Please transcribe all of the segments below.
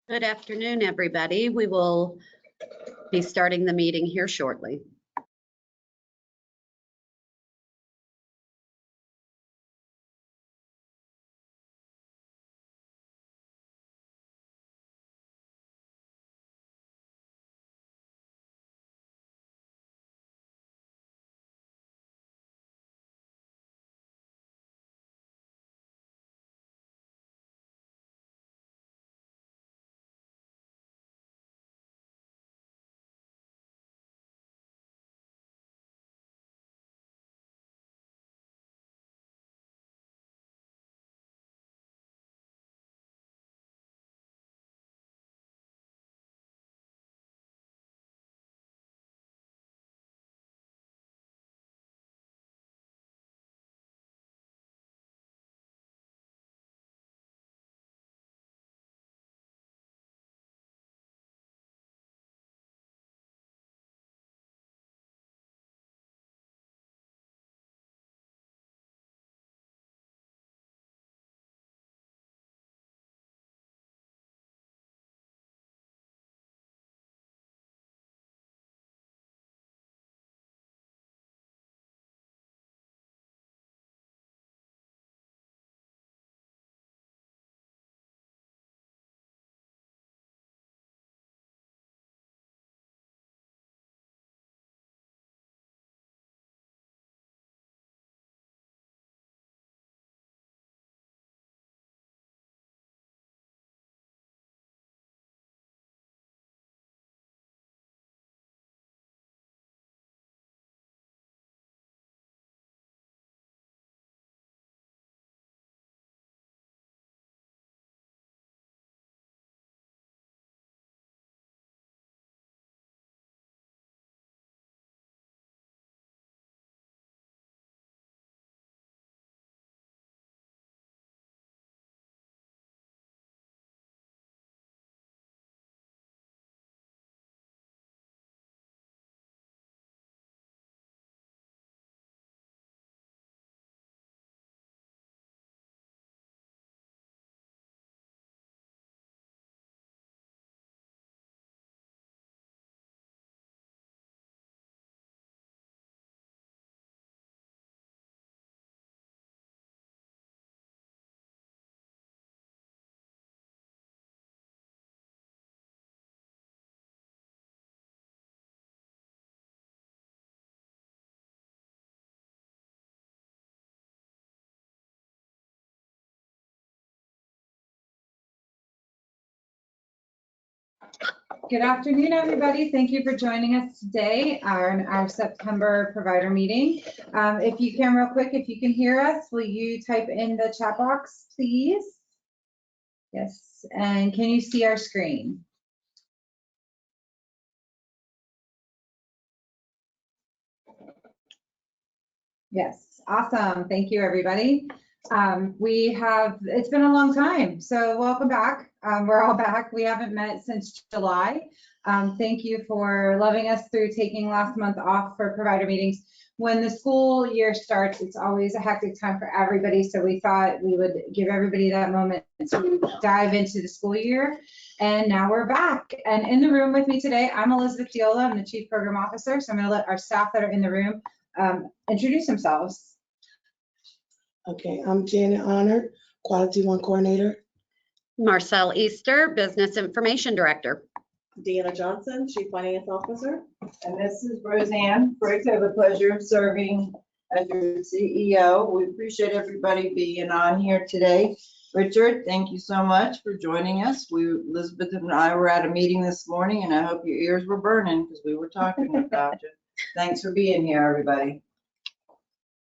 Good afternoon, everybody. We will be starting the meeting here shortly. Good afternoon, everybody. Thank you for joining us today on our September provider meeting. If you can real quick, if you can hear us, will you type in the chat box, please? Yes, and can you see our screen? Yes, awesome. Thank you, everybody. It's been a long time, so welcome back. We're all back. We haven't met since July. Thank you for loving us through taking last month off for provider meetings. When the school year starts, it's always a hectic time for everybody, so we thought we would give everybody that moment to dive into the school year. And now we're back. And in the room with me today, I'm Elizabeth Diola. I'm the Chief Program Officer, so I'm going to let our staff that are in the room introduce themselves. Okay, I'm Janet Honor, Quality One Coordinator. Marcel Easter, Business Information Director. Deanna Johnson, Chief Finance Officer. And this is Roseanne Briggs. I have the pleasure of serving as your CEO. We appreciate everybody being on here today. Richard, thank you so much for joining us. Elizabeth and I were at a meeting this morning, and I hope your ears were burning because we were talking about you. Thanks for being here, everybody.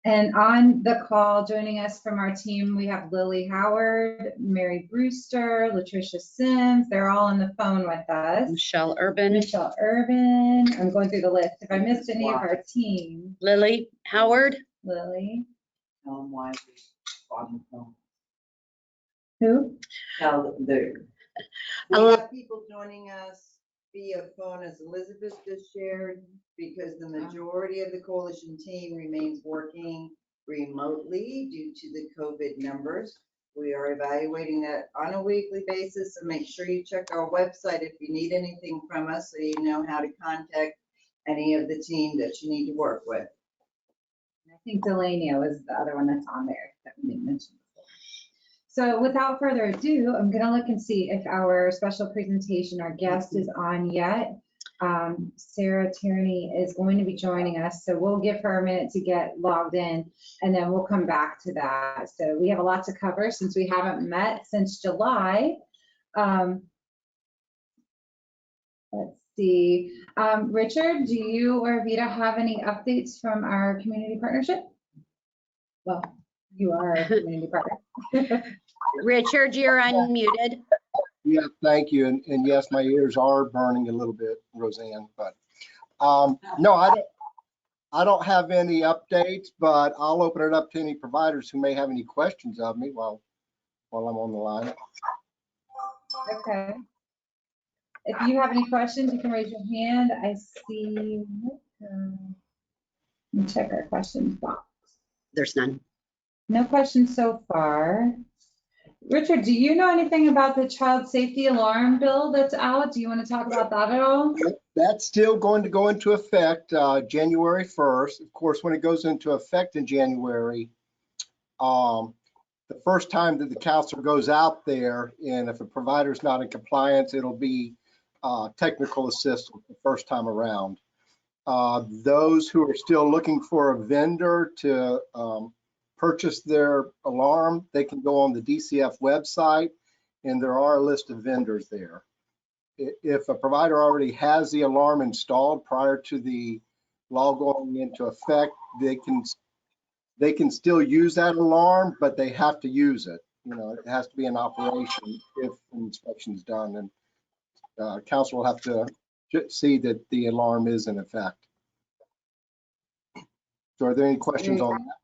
And on the call, joining us from our team, we have Lily Howard, Mary Brewster, Latricia Sims. They're all on the phone with us. Michelle Urban. Michelle Urban. I'm going through the list. If I missed any of our team. Lily Howard. Lily. Tell them why we're on the phone. Who? We have people joining us via phone, as Elizabeth just shared, because the majority of the coalition team remains working remotely due to the COVID numbers. We are evaluating that on a weekly basis, so make sure you check our website if you need anything from us, so you know how to contact any of the team that you need to work with. I think Delania was the other one that's on there that we didn't mention before. So without further ado, I'm gonna look and see if our special presentation, our guest is on yet. Sarah Tierney is going to be joining us, so we'll give her a minute to get logged in, and then we'll come back to that. So we have a lot to cover since we haven't met since July. Let's see. Richard, do you or Vita have any updates from our community partnership? Well, you are a community partner. Richard, you're unmuted. Yeah, thank you. And yes, my ears are burning a little bit, Roseanne, but no, I don't have any updates, but I'll open it up to any providers who may have any questions of me while I'm on the line. Okay. If you have any questions, you can raise your hand. I see. Let me check our questions box. There's none. No questions so far. Richard, do you know anything about the child safety alarm bill that's out? Do you want to talk about that at all? That's still going to go into effect January 1st. Of course, when it goes into effect in January, the first time that the counselor goes out there, and if a provider's not in compliance, it'll be technical assistance the first time around. Those who are still looking for a vendor to purchase their alarm, they can go on the DCF website, and there are a list of vendors there. If a provider already has the alarm installed prior to the law going into effect, they can still use that alarm, but they have to use it. You know, it has to be in operation if an inspection is done, and council will have to see that the alarm is in effect. So are there any questions on that?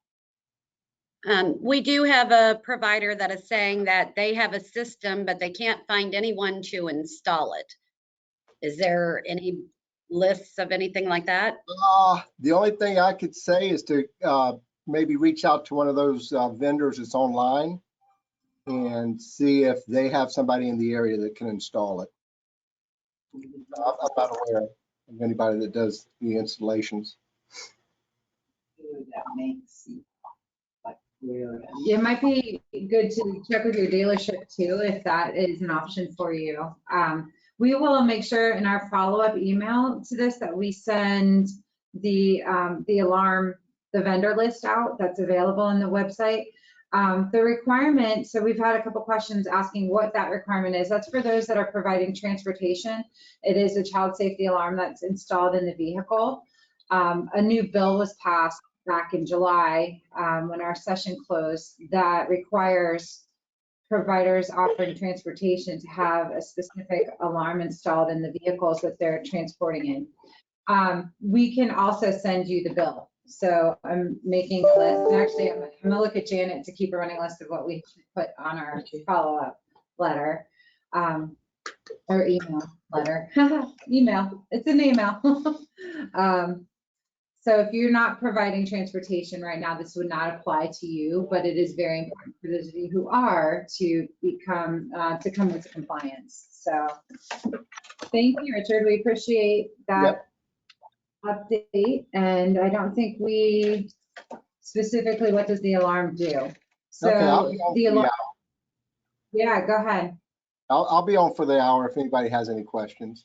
We do have a provider that is saying that they have a system, but they can't find anyone to install it. Is there any lists of anything like that? The only thing I could say is to maybe reach out to one of those vendors that's online and see if they have somebody in the area that can install it. I'm not aware of anybody that does the installations. That makes like weird. It might be good to check with your dealership too, if that is an option for you. We will make sure in our follow-up email to this that we send the alarm, the vendor list out that's available on the website. The requirement, so we've had a couple questions asking what that requirement is. That's for those that are providing transportation. It is a child safety alarm that's installed in the vehicle. A new bill was passed back in July when our session closed that requires providers offering transportation to have a specific alarm installed in the vehicles that they're transporting in. We can also send you the bill. So I'm making a list, and actually I'm gonna look at Janet to keep a running list of what we put on our follow-up letter, or email letter. Email, it's an email. So if you're not providing transportation right now, this would not apply to you, but it is very important for those of you who are to become, to come into compliance. So thank you, Richard. We appreciate that update. And I don't think we specifically, what does the alarm do? So Okay, I'll be on the for the alarm, hour. yeah, go ahead. I'll be on for the hour if anybody has any questions.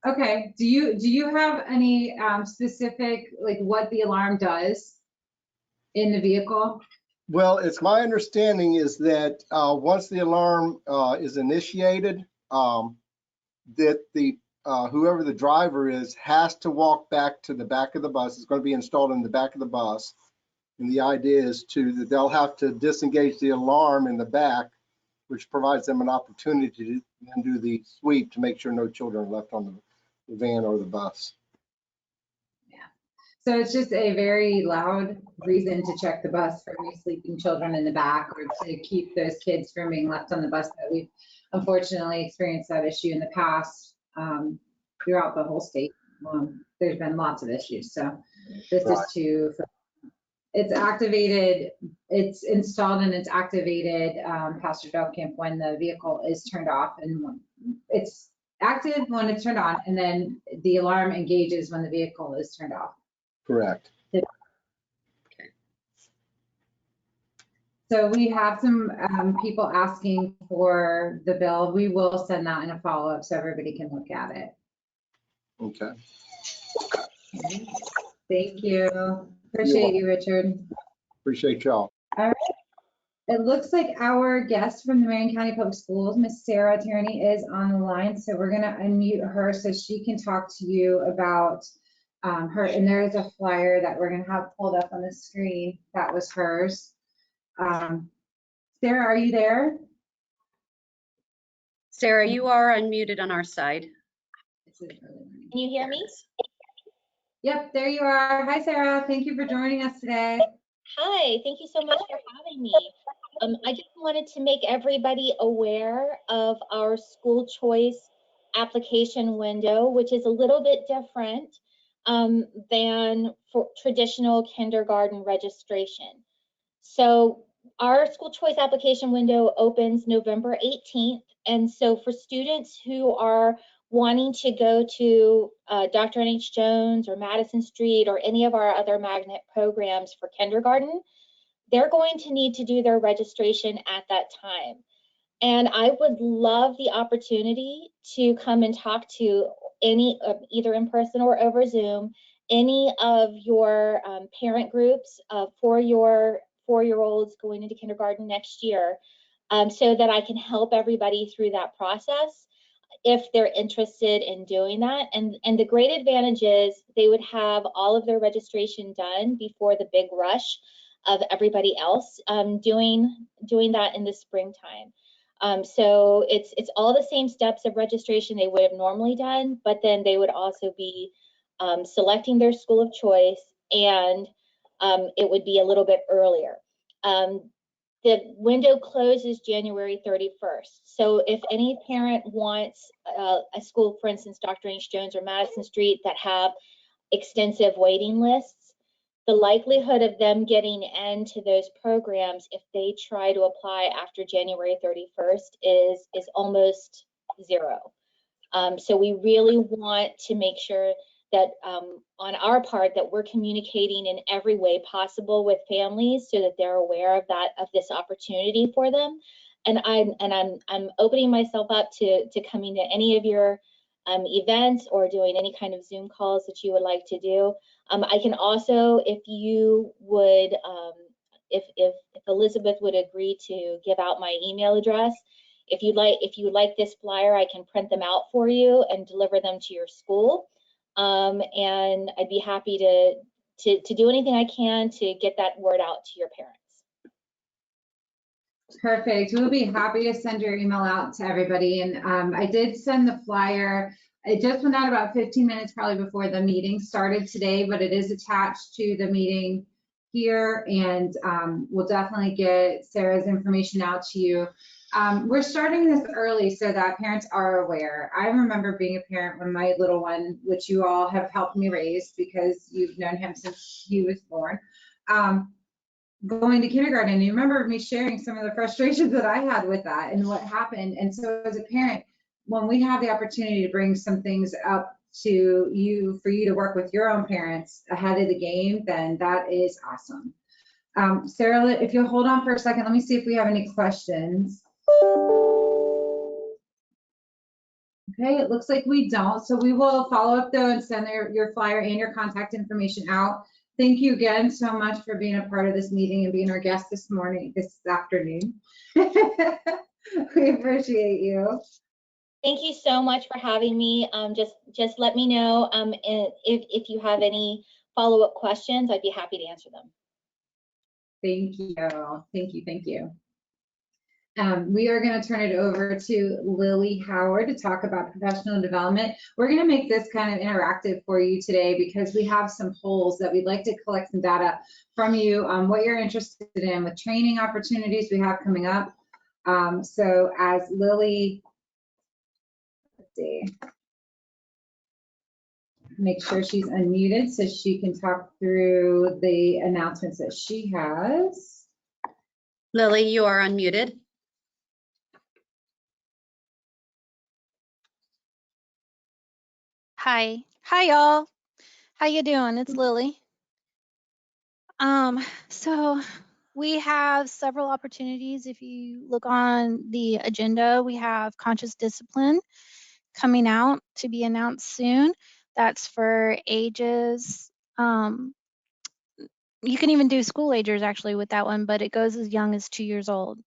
Okay, do you have any specific, like what the alarm does in the vehicle? Well, it's my understanding is that once the alarm is initiated, that the whoever the driver is has to walk back to the back of the bus. It's going to be installed in the back of the bus. And the idea is that they'll have to disengage the alarm in the back, which provides them an opportunity to then do the sweep to make sure no children are left on the van or the bus. Yeah. So it's just a very loud reason to check the bus for any sleeping children in the back, or to keep those kids from being left on the bus. That we've unfortunately experienced that issue in the past throughout the whole state. There's been lots of issues. So this is to it's activated, it's installed and it's activated, Pastor Delcamp, when the vehicle is turned off, and it's active when it's turned on, and then the alarm engages when the vehicle is turned off. Correct. So we have some people asking for the bill. We will send that in a follow-up so everybody can look at it. Okay. Thank you. Appreciate you, Richard. Appreciate y'all. All right. It looks like our guest from the Marion County Public Schools, Miss Sarah Tierney, is on the line. So we're going to unmute her so she can talk to you about her. And there is a flyer that we're going to have pulled up on the screen. That was hers. Sarah, are you there? Sarah, you are unmuted on our side. Can you hear me? Yep, there you are. Hi, Sarah. Thank you for joining us today. Hi, thank you so much for having me. I just wanted to make everybody aware of our school choice application window, which is a little bit different than for traditional kindergarten registration. So our school choice application window opens November 18th. And so for students who are wanting to go to Dr. N.H. Jones or Madison Street or any of our other magnet programs for kindergarten, they're going to need to do their registration at that time. And I would love the opportunity to come and talk to any, either in person or over Zoom, any of your parent groups for your 4-year-olds going into kindergarten next year, so that I can help everybody through that process if they're interested in doing that. And the great advantage is they would have all of their registration done before the big rush of everybody else doing that in the springtime. So it's all the same steps of registration they would have normally done, but then they would also be selecting their school of choice, and it would be a little bit earlier. The window closes January 31st. So if any parent wants a school, for instance, Dr. N.H. Jones or Madison Street, that have extensive waiting lists, the likelihood of them getting into those programs if they try to apply after January 31st is almost zero. So we really want to make sure that on our part that we're communicating in every way possible with families so that they're aware of this opportunity for them. And I'm opening myself up to coming to any of your events or doing any kind of Zoom calls that you would like to do. I can also, if you would, if Elizabeth would agree to give out my email address, if you would like this flyer, I can print them out for you and deliver them to your school. And I'd be happy to do anything I can to get that word out to your parents. Perfect. We'll be happy to send your email out to everybody. And I did send the flyer. It just went out about 15 minutes probably before the meeting started today, but it is attached to the meeting here, and we'll definitely get Sarah's information out to you. We're starting this early so that parents are aware. I remember being a parent when my little one, which you all have helped me raise because you've known him since he was born, going to kindergarten. You remember me sharing some of the frustrations that I had with that and what happened. And so as a parent, when we have the opportunity to bring some things up to you, for you to work with your own parents ahead of the game, then that is awesome. Sarah, if you'll hold on for a second, let me see if we have any questions. Okay, it looks like we don't. So we will follow up though and send your flyer and your contact information out. Thank you again so much for being a part of this meeting and being our guest this afternoon. We appreciate you. Thank you so much for having me. Just let me know if you have any follow-up questions. I'd be happy to answer them. Thank you. Thank you. Thank you. We are going to turn it over to Lily Howard to talk about professional development. We're going to make this kind of interactive for you today because we have some polls that we'd like to collect some data from you on what you're interested in with training opportunities we have coming up. So as Lily, let's see. make sure she's unmuted so she can talk through the announcements that she has. Lily, you are unmuted. Hi. Hi, y'all. How you doing? It's Lily. So we have several opportunities. If you look on the agenda, we have conscious discipline coming out to be announced soon. That's for ages. You can even do school agers actually with that one, but it goes as young as 2 years old.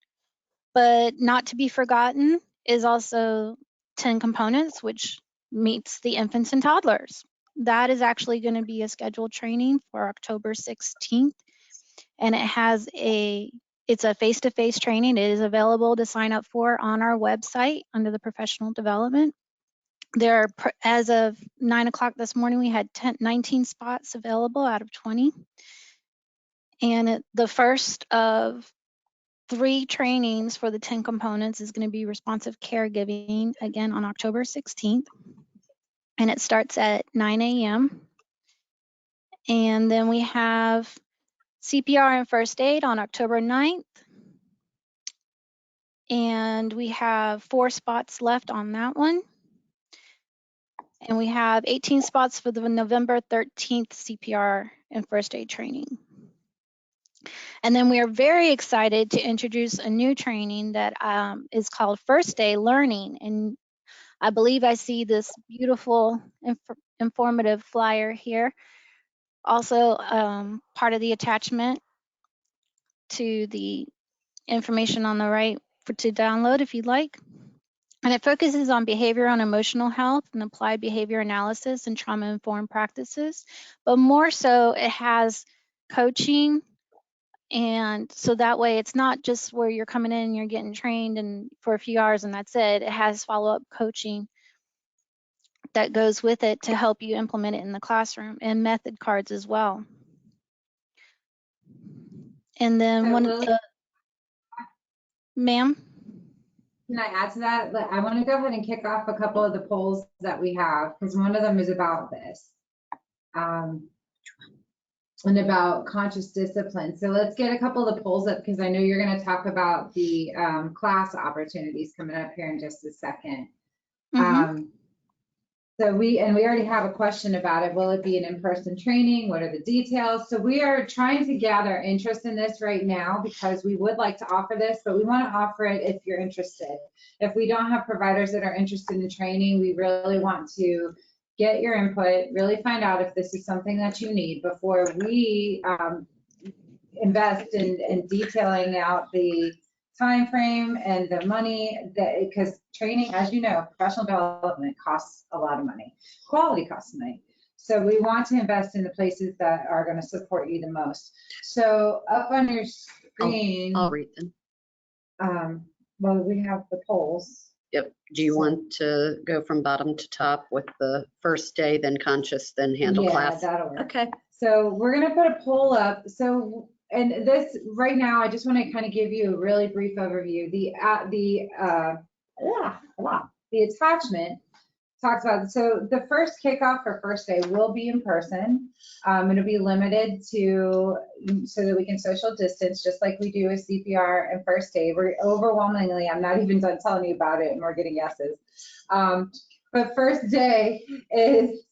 But not to be forgotten is also 10 components, which meets the infants and toddlers. That is actually going to be a scheduled training for October 16th, and it's a face-to-face training. It is available to sign up for on our website under the professional development. As of 9 o'clock this morning, we had 19 spots available out of 20. And the first of 3 trainings for the 10 components is going to be responsive caregiving, again on October 16th. And it starts at 9 a.m. And then we have CPR and first aid on October 9th. And we have 4 spots left on that one. And we have 18 spots for the November 13th CPR and first aid training. And then we are very excited to introduce a new training that is called First Day Learning. And I believe I see this beautiful informative flyer here. Also part of the attachment to the information on the right to download if you'd like. And it focuses on behavioral and emotional health and applied behavior analysis and trauma-informed practices. But more so, it has coaching. And so that way it's not just where you're coming in and you're getting trained and for a few hours and that's it. It has follow-up coaching that goes with it to help you implement it in the classroom, and method cards as well. And then ma'am? Can I add to that? I want to go ahead and kick off a couple of the polls that we have, because one of them is about this. And about conscious discipline. So let's get a couple of the polls up, because I know you're going to talk about the class opportunities coming up here in just a second. So we already have a question about it. Will it be an in-person training? What are the details? So we are trying to gather interest in this right now, because we would like to offer this, but we want to offer it if you're interested. If we don't have providers that are interested in training, we really want to get your input, really find out if this is something that you need before we invest in detailing out the time frame and the money, because training, as you know, professional development costs a lot of money. Quality costs money. So we want to invest in the places that are going to support you the most. So up on your screen, I'll read them. well, we have the polls. Yep. Do you want to go from bottom to top with the first day, then conscious, then handle class? Yeah, that'll work. Okay. So we're going to put a poll up. So, and this right now, I just want to kind of give you a really brief overview. The attachment talks about, so the first kickoff for first day will be in person. It'll be limited to, so that we can social distance, just like we do with CPR and first aid. We're overwhelmingly, I'm not even done telling you about it, and we're getting yeses. But first day is,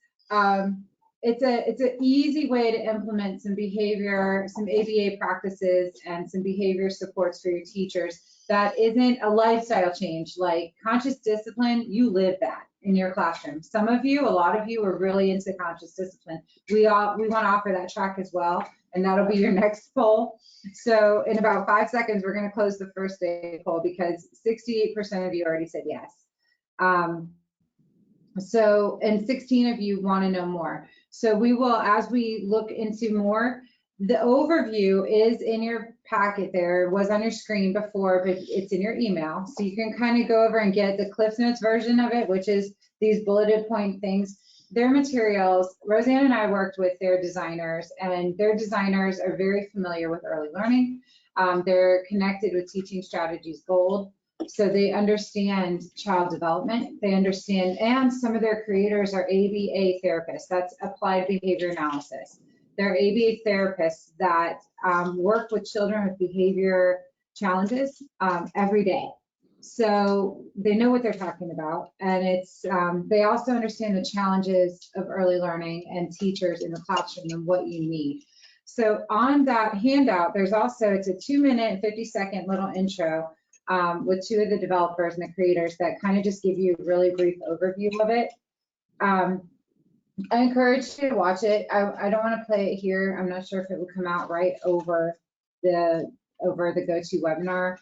it's an easy way to implement some behavior, some ABA practices, and some behavior supports for your teachers. That isn't a lifestyle change. Like conscious discipline, you live that in your classroom. Some of you, a lot of you are really into conscious discipline. We want to offer that track as well, and that'll be your next poll. So in about 5 seconds, we're going to close the first day poll, because 68% of you already said yes. So, and 16 of you want to know more. So we will, as we look into more, the overview is in your packet there. It was on your screen before, but it's in your email. So you can kind of go over and get the Cliff Notes version of it, which is these bulleted point things. Their materials, Roseanne and I worked with their designers, and their designers are very familiar with early learning. They're connected with Teaching Strategies Gold. So they understand child development, they understand, and some of their creators are ABA therapists, that's applied behavior analysis. They're ABA therapists that work with children with behavior challenges every day. So they know what they're talking about, and they also understand the challenges of early learning and teachers in the classroom and what you need. So on that handout, there's also, it's a 2-minute and 50-second little intro with 2 of the developers and the creators that kind of just give you a really brief overview of it. I encourage you to watch it. I don't want to play it here. I'm not sure if it will come out right over the GoToWebinar.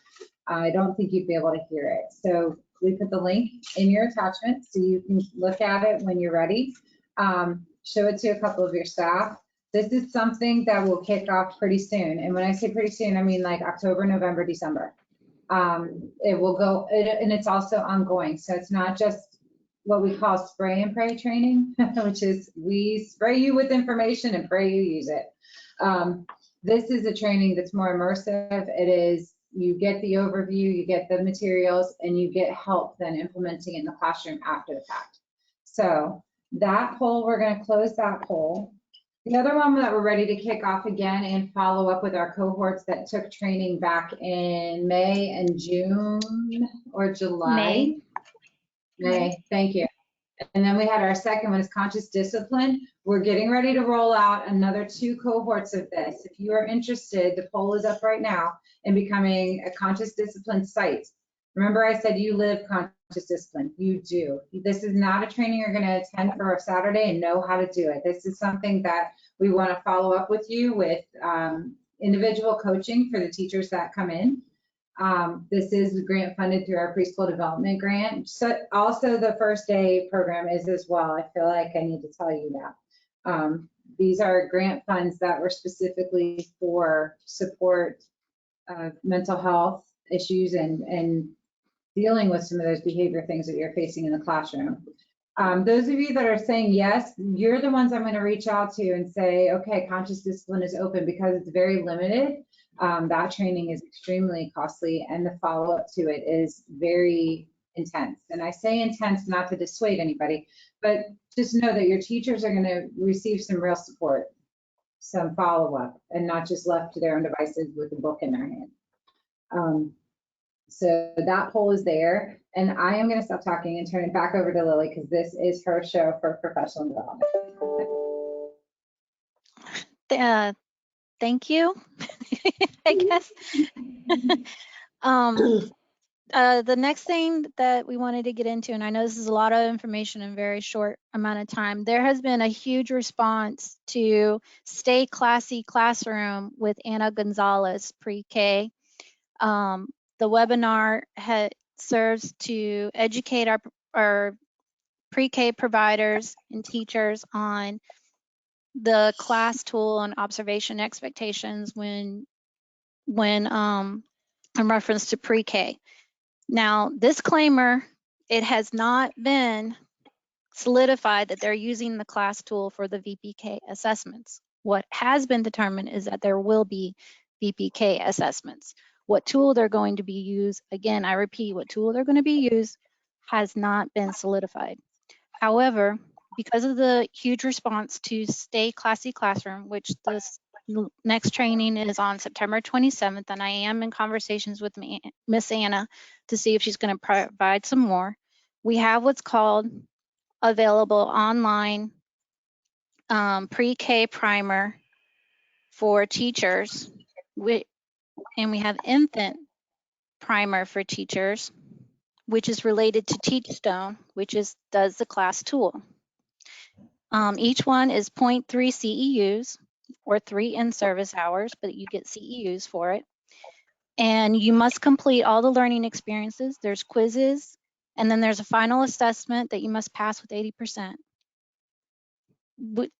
I don't think you'd be able to hear it. So we put the link in your attachment so you can look at it when you're ready. Show it to a couple of your staff. This is something that will kick off pretty soon. And when I say pretty soon, I mean like October, November, December. It will go, and it's also ongoing. So it's not just what we call spray and pray training, which is we spray you with information and pray you use it. This is a training that's more immersive. It is, you get the overview, you get the materials, and you get help then implementing it in the classroom after the fact. So that poll, we're going to close that poll. The other one that we're ready to kick off again and follow up with our cohorts that took training back in May and June or July. May, thank you. And then we had our second one is conscious discipline. We're getting ready to roll out another 2 cohorts of this. If you are interested, the poll is up right now in becoming a conscious discipline site. Remember I said you live conscious discipline. You do. This is not a training you're going to attend for a Saturday and know how to do it. This is something that we want to follow up with you with individual coaching for the teachers that come in. This is grant funded through our preschool development grant. So also the first day program is as well. I feel like I need to tell you that. These are grant funds that were specifically for support of mental health issues and dealing with some of those behavior things that you're facing in the classroom. Those of you that are saying yes, you're the ones I'm going to reach out to and say, okay, conscious discipline is open because it's very limited. That training is extremely costly and the follow-up to it is very intense. And I say intense not to dissuade anybody, but just know that your teachers are going to receive some real support, some follow-up, and not just left to their own devices with a book in their hand. So that poll is there, and I am going to stop talking and turn it back over to Lily because this is her show for professional development. Thank you, I guess. The next thing that we wanted to get into, and I know this is a lot of information in a very short amount of time, there has been a huge response to Stay Classy Classroom with Anna Gonzalez, pre-K. The webinar serves to educate our pre-K providers and teachers on the class tool and observation expectations when in reference to pre-K. Now, disclaimer, it has not been solidified that they're using the class tool for the VPK assessments. What has been determined is that there will be VPK assessments. What tool they're going to be used, again, I repeat, what tool they're going to be used has not been solidified. However, because of the huge response to Stay Classy Classroom, which this next training is on September 27th, and I am in conversations with Miss Anna to see if she's going to provide some more. We have what's called available online pre-K primer for teachers, and we have infant primer for teachers, which is related to Teachstone, which does the class tool. Each one is 0.3 CEUs or 3 in-service hours, but you get CEUs for it. And you must complete all the learning experiences. There's quizzes, and then there's a final assessment that you must pass with 80%.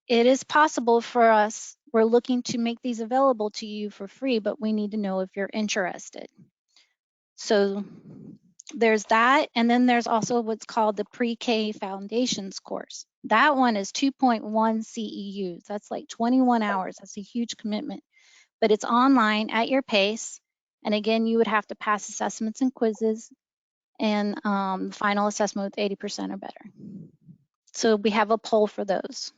It is possible for us, we're looking to make these available to you for free, but we need to know if you're interested. So there's that, and then there's also what's called the Pre-K Foundations course. That one is 2.1 CEUs. That's like 21 hours. That's a huge commitment, but it's online at your pace. And again, you would have to pass assessments and quizzes. and final assessment with 80% or better. So we have a poll for those.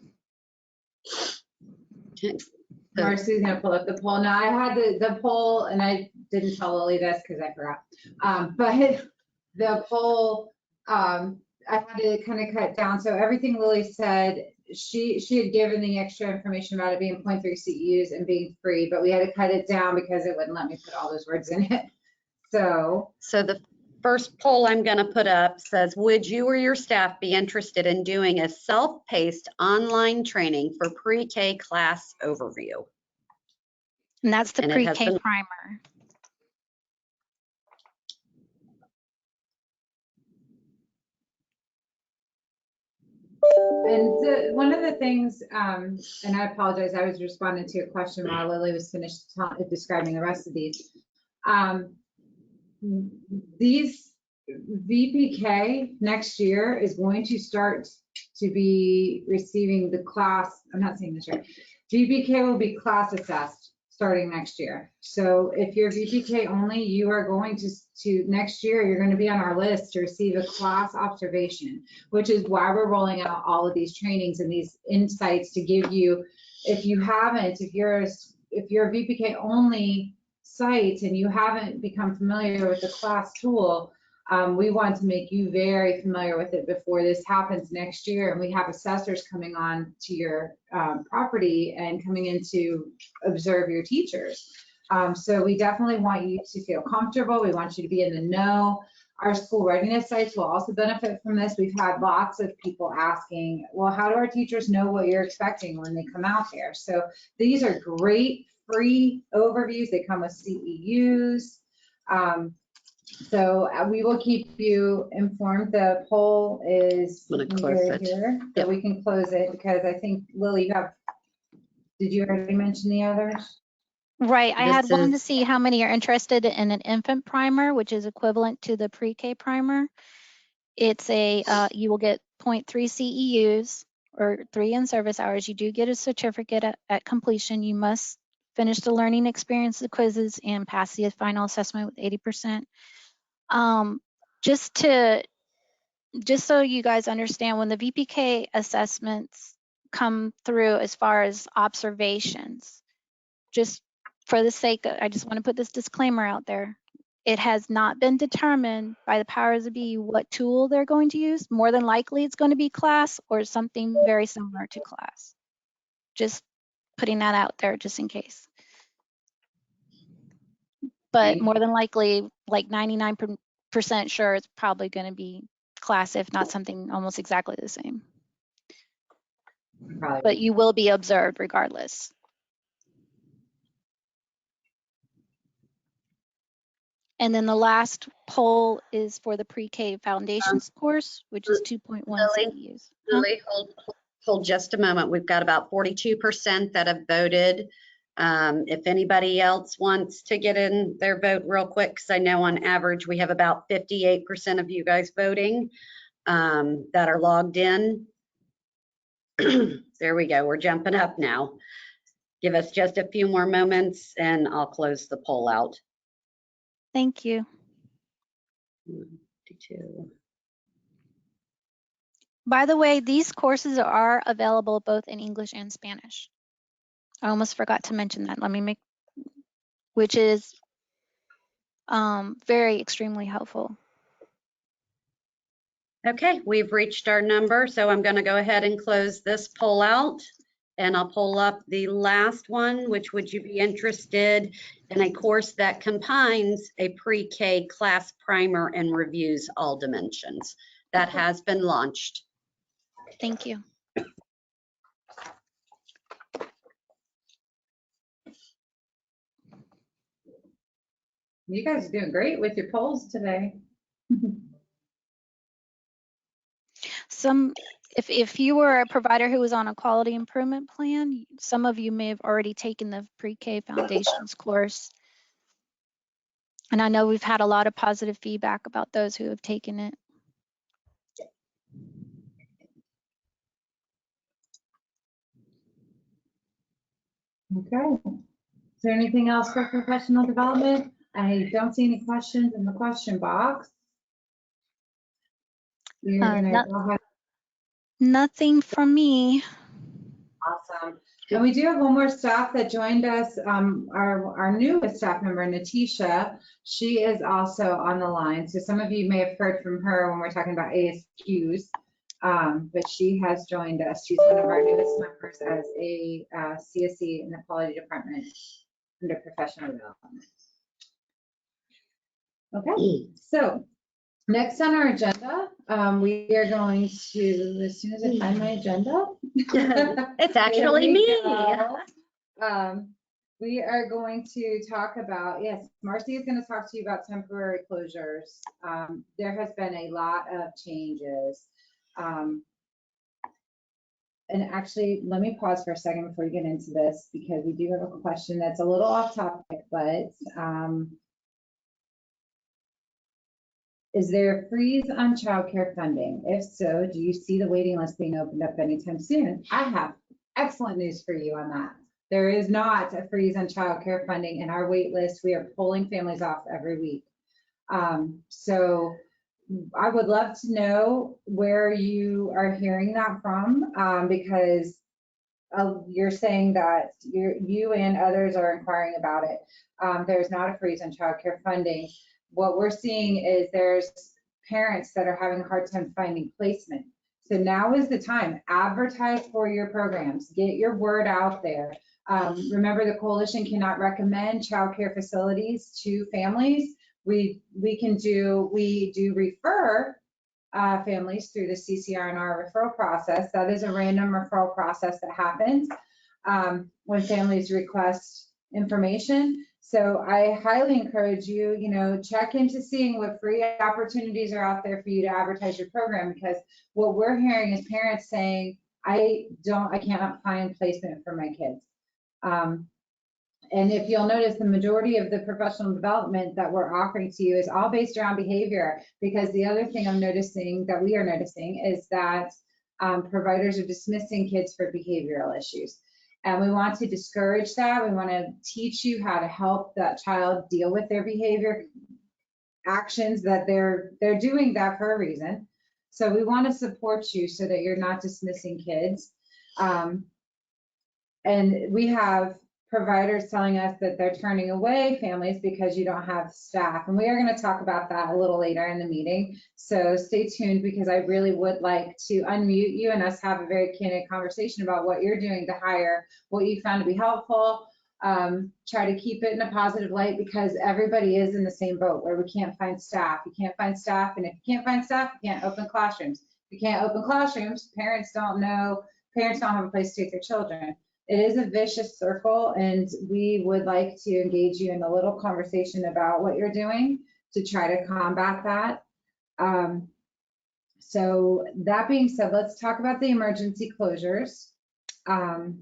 Marcy's gonna pull up the poll. Now, I had the poll, and I didn't tell Lily this because I forgot. But the poll, I had to kind of cut down. So everything Lily said, she had given the extra information about it being 0.3 CEUs and being free, but we had to cut it down because it wouldn't let me put all those words in it. So the first poll I'm going to put up says, would you or your staff be interested in doing a self-paced online training for pre-K class overview? And that's the And it has pre-K been- primer. And one of the things, and I apologize, I was responding to your question while Lily was finished describing the rest of these. These VPK next year is going to start to be receiving the class, I'm not saying this right, VPK will be class assessed starting next year. So if you're VPK only, you are going to next year, you're going to be on our list to receive a class observation, which is why we're rolling out all of these trainings and these insights to give you, if you haven't, if you're a VPK only site and you haven't become familiar with the class tool, we want to make you very familiar with it before this happens next year. And we have assessors coming on to your property and coming in to observe your teachers. So we definitely want you to feel comfortable. We want you to be in the know. Our school readiness sites will also benefit from this. We've had lots of people asking, well, how do our teachers know what you're expecting when they come out there? So these are great free overviews. They come with CEUs. So we will keep you informed. The poll is I'm gonna close it. here, so Yep. we can close it because I think, Lily, did you already mention the others? Right, I had This one to is- see how many are interested in an infant primer, which is equivalent to the pre-K primer. It's you will get 0.3 CEUs or 3 in-service hours. You do get a certificate at completion. You must finish the learning experience, the quizzes, and pass the final assessment with 80%. Just so you guys understand, when the VPK assessments come through as far as observations, just for the sake of, I just want to put this disclaimer out there. It has not been determined by the powers that be what tool they're going to use. More than likely it's going to be class or something very similar to class. Just putting that out there just in case. But more than likely, like 99% sure it's probably going to be class, if not something almost exactly the same. Probably. But you will be observed regardless. And then the last poll is for the pre-K foundations course, which is 2.1 CEUs. Lily, hold just a moment. We've got about 42% that have voted. If anybody else wants to get in their vote real quick, because I know on average we have about 58% of you guys voting that are logged in. There we go. We're jumping up now. Give us just a few more moments and I'll close the poll out. Thank you. 52. By the way, these courses are available both in English and Spanish. I almost forgot to mention that. Which is very extremely helpful. Okay, we've reached our number, so I'm going to go ahead and close this poll out. And I'll pull up the last one, which would you be interested in a course that combines a pre-K class primer and reviews all dimensions? That has been launched. Thank you. You guys are doing great with your polls today. If you were a provider who was on a quality improvement plan, some of you may have already taken the pre-K foundations course. And I know we've had a lot of positive feedback about those who have taken it. Okay. Is there anything else for professional development? I don't see any questions in the question box. You're gonna, we'll have Nothing from me. Awesome. And we do have one more staff that joined us, our newest staff member, Natisha. She is also on the line. So some of you may have heard from her when we're talking about ASQs, but she has joined us. She's one of our newest members as a CSE in the quality department under professional development. Okay, so next on our agenda, we are going to, as soon as I find my agenda. It's actually There we me. go. We are going to talk about, yes, Marcy is going to talk to you about temporary closures. There has been a lot of changes. And actually, let me pause for a second before we get into this, because we do have a question that's a little off topic, but is there a freeze on childcare funding? If so, do you see the waiting list being opened up anytime soon? I have excellent news for you on that. There is not a freeze on childcare funding in our wait list. We are pulling families off every week. So I would love to know where you are hearing that from, because you're saying that you and others are inquiring about it. There's not a freeze on childcare funding. What we're seeing is there's parents that are having a hard time finding placement. So now is the time. Advertise for your programs. Get your word out there. Remember, the coalition cannot recommend childcare facilities to families. We do refer families through the CCR&R referral process. That is a random referral process that happens when families request information. So I highly encourage you, check into seeing what free opportunities are out there for you to advertise your program, because what we're hearing is parents saying, I cannot find placement for my kids. And if you'll notice, the majority of the professional development that we're offering to you is all based around behavior, because the other thing that we are noticing is that providers are dismissing kids for behavioral issues. And we want to discourage that. We want to teach you how to help that child deal with their behavior actions, that they're doing that for a reason. So we want to support you so that you're not dismissing kids. And we have providers telling us that they're turning away families because you don't have staff. And we are going to talk about that a little later in the meeting. So stay tuned, because I really would like to unmute you and us have a very candid conversation about what you're doing to hire, what you found to be helpful. Try to keep it in a positive light, because everybody is in the same boat where we can't find staff. You can't find staff. And if you can't find staff, you can't open classrooms. If you can't open classrooms, parents don't have a place to take their children. It is a vicious circle, and we would like to engage you in a little conversation about what you're doing to try to combat that. So that being said, let's talk about the emergency closures. Go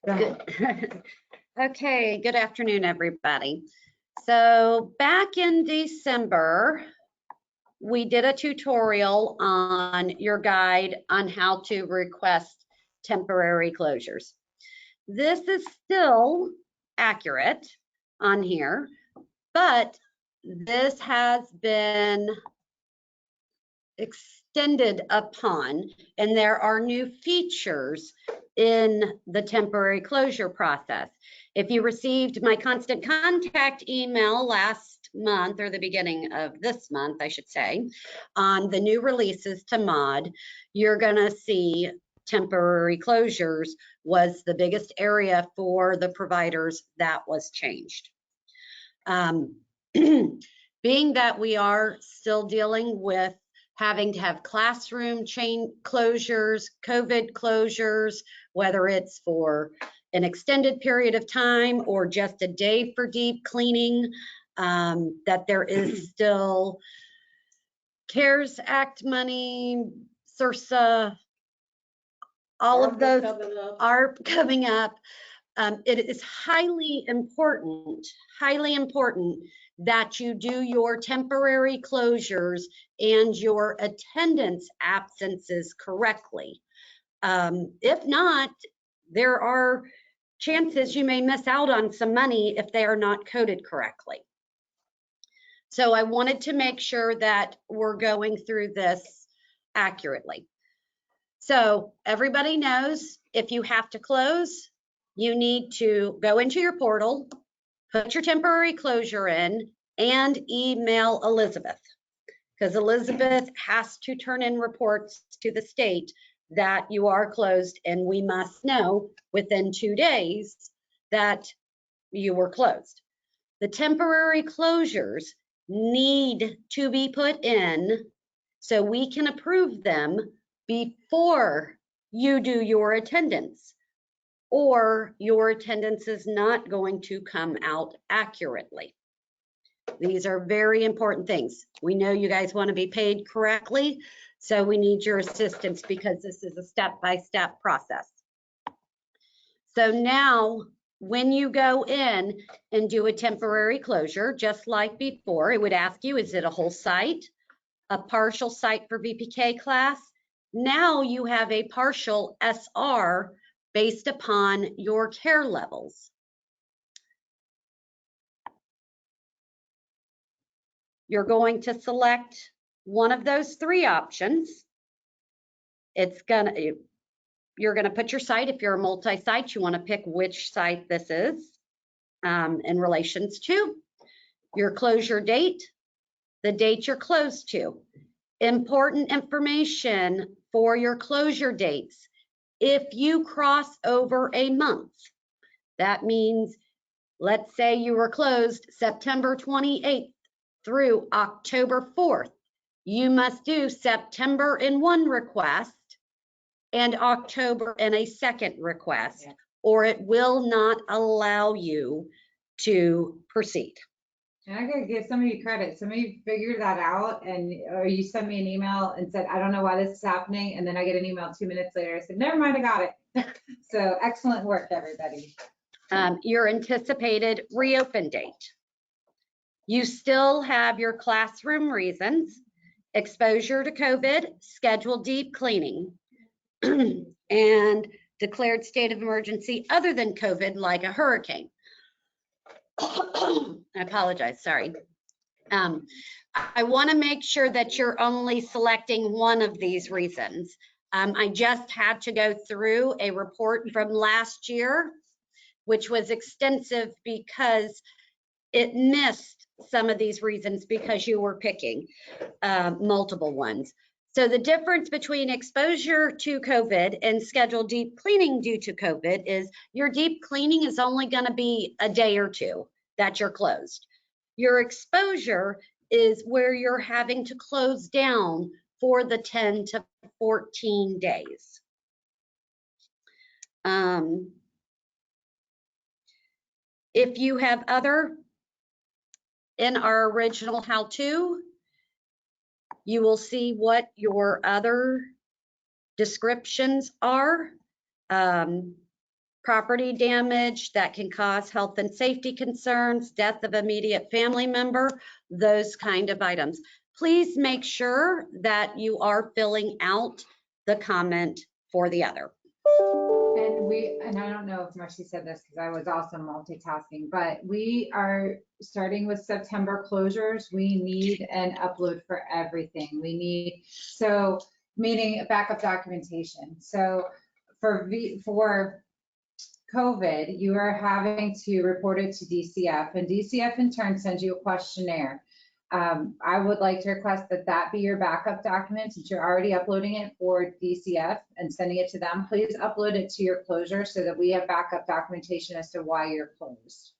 ahead. Okay, good afternoon, everybody. So back in December, we did a tutorial on your guide on how to request temporary closures. This is still accurate on here, but this has been extended upon, and there are new features in the temporary closure process. If you received my constant contact email last month, or the beginning of this month, I should say, on the new releases to MOD, you're gonna see temporary closures was the biggest area for the providers that was changed. Being that we are still dealing with having to have classroom chain closures, COVID closures, whether it's for an extended period of time or just a day for deep cleaning, that there is still CARES Act money, CRSA, all of those are coming up. It is highly important that you do your temporary closures and your attendance absences correctly. If not, there are chances you may miss out on some money if they are not coded correctly. So I wanted to make sure that we're going through this accurately. So everybody knows if you have to close, you need to go into your portal, put your temporary closure in, and email Elizabeth, because Elizabeth has to turn in reports to the state that you are closed, and we must know within 2 days that you were closed. The temporary closures need to be put in so we can approve them before you do your attendance, or your attendance is not going to come out accurately. These are very important things. We know you guys want to be paid correctly, so we need your assistance because this is a step-by-step process. So now, when you go in and do a temporary closure, just like before, it would ask you, is it a whole site, a partial site for VPK class? Now you have a partial SR based upon your care levels. You're going to select one of those 3 options. You're gonna put your site. If you're a multi-site, you wanna pick which site this is in relations to. Your closure date, the date you're closed to. Important information for your closure dates. If you cross over a month, that means, let's say you were closed September 28th through October 4th, you must do September in one request and October in a second request, or it will not allow you to proceed. And I gotta give some of you credit. Some of you figured that out, or you sent me an email and said, I don't know why this is happening. And then I get an email 2 minutes later. I said, never mind, I got it. So excellent work, everybody. Your anticipated reopen date. You still have your classroom reasons, exposure to COVID, scheduled deep cleaning, and declared state of emergency other than COVID, like a hurricane. I apologize, sorry. I want to make sure that you're only selecting one of these reasons. I just had to go through a report from last year, which was extensive because it missed some of these reasons because you were picking multiple ones. So the difference between exposure to COVID and scheduled deep cleaning due to COVID is your deep cleaning is only going to be a day or 2 that you're closed. Your exposure is where you're having to close down for the 10 to 14 days. If you have other, in our original how-to, you will see what your other descriptions are. Property damage that can cause health and safety concerns, death of immediate family member, those kind of items. Please make sure that you are filling out the comment for the other. And I don't know if Marcy said this because I was also multitasking, but we are starting with September closures. We need an upload for everything. We need, so meaning backup documentation. So for COVID, you are having to report it to DCF, and DCF in turn sends you a questionnaire. I would like to request that that be your backup document, since you're already uploading it for DCF and sending it to them. Please upload it to your closure so that we have backup documentation as to why you're closed.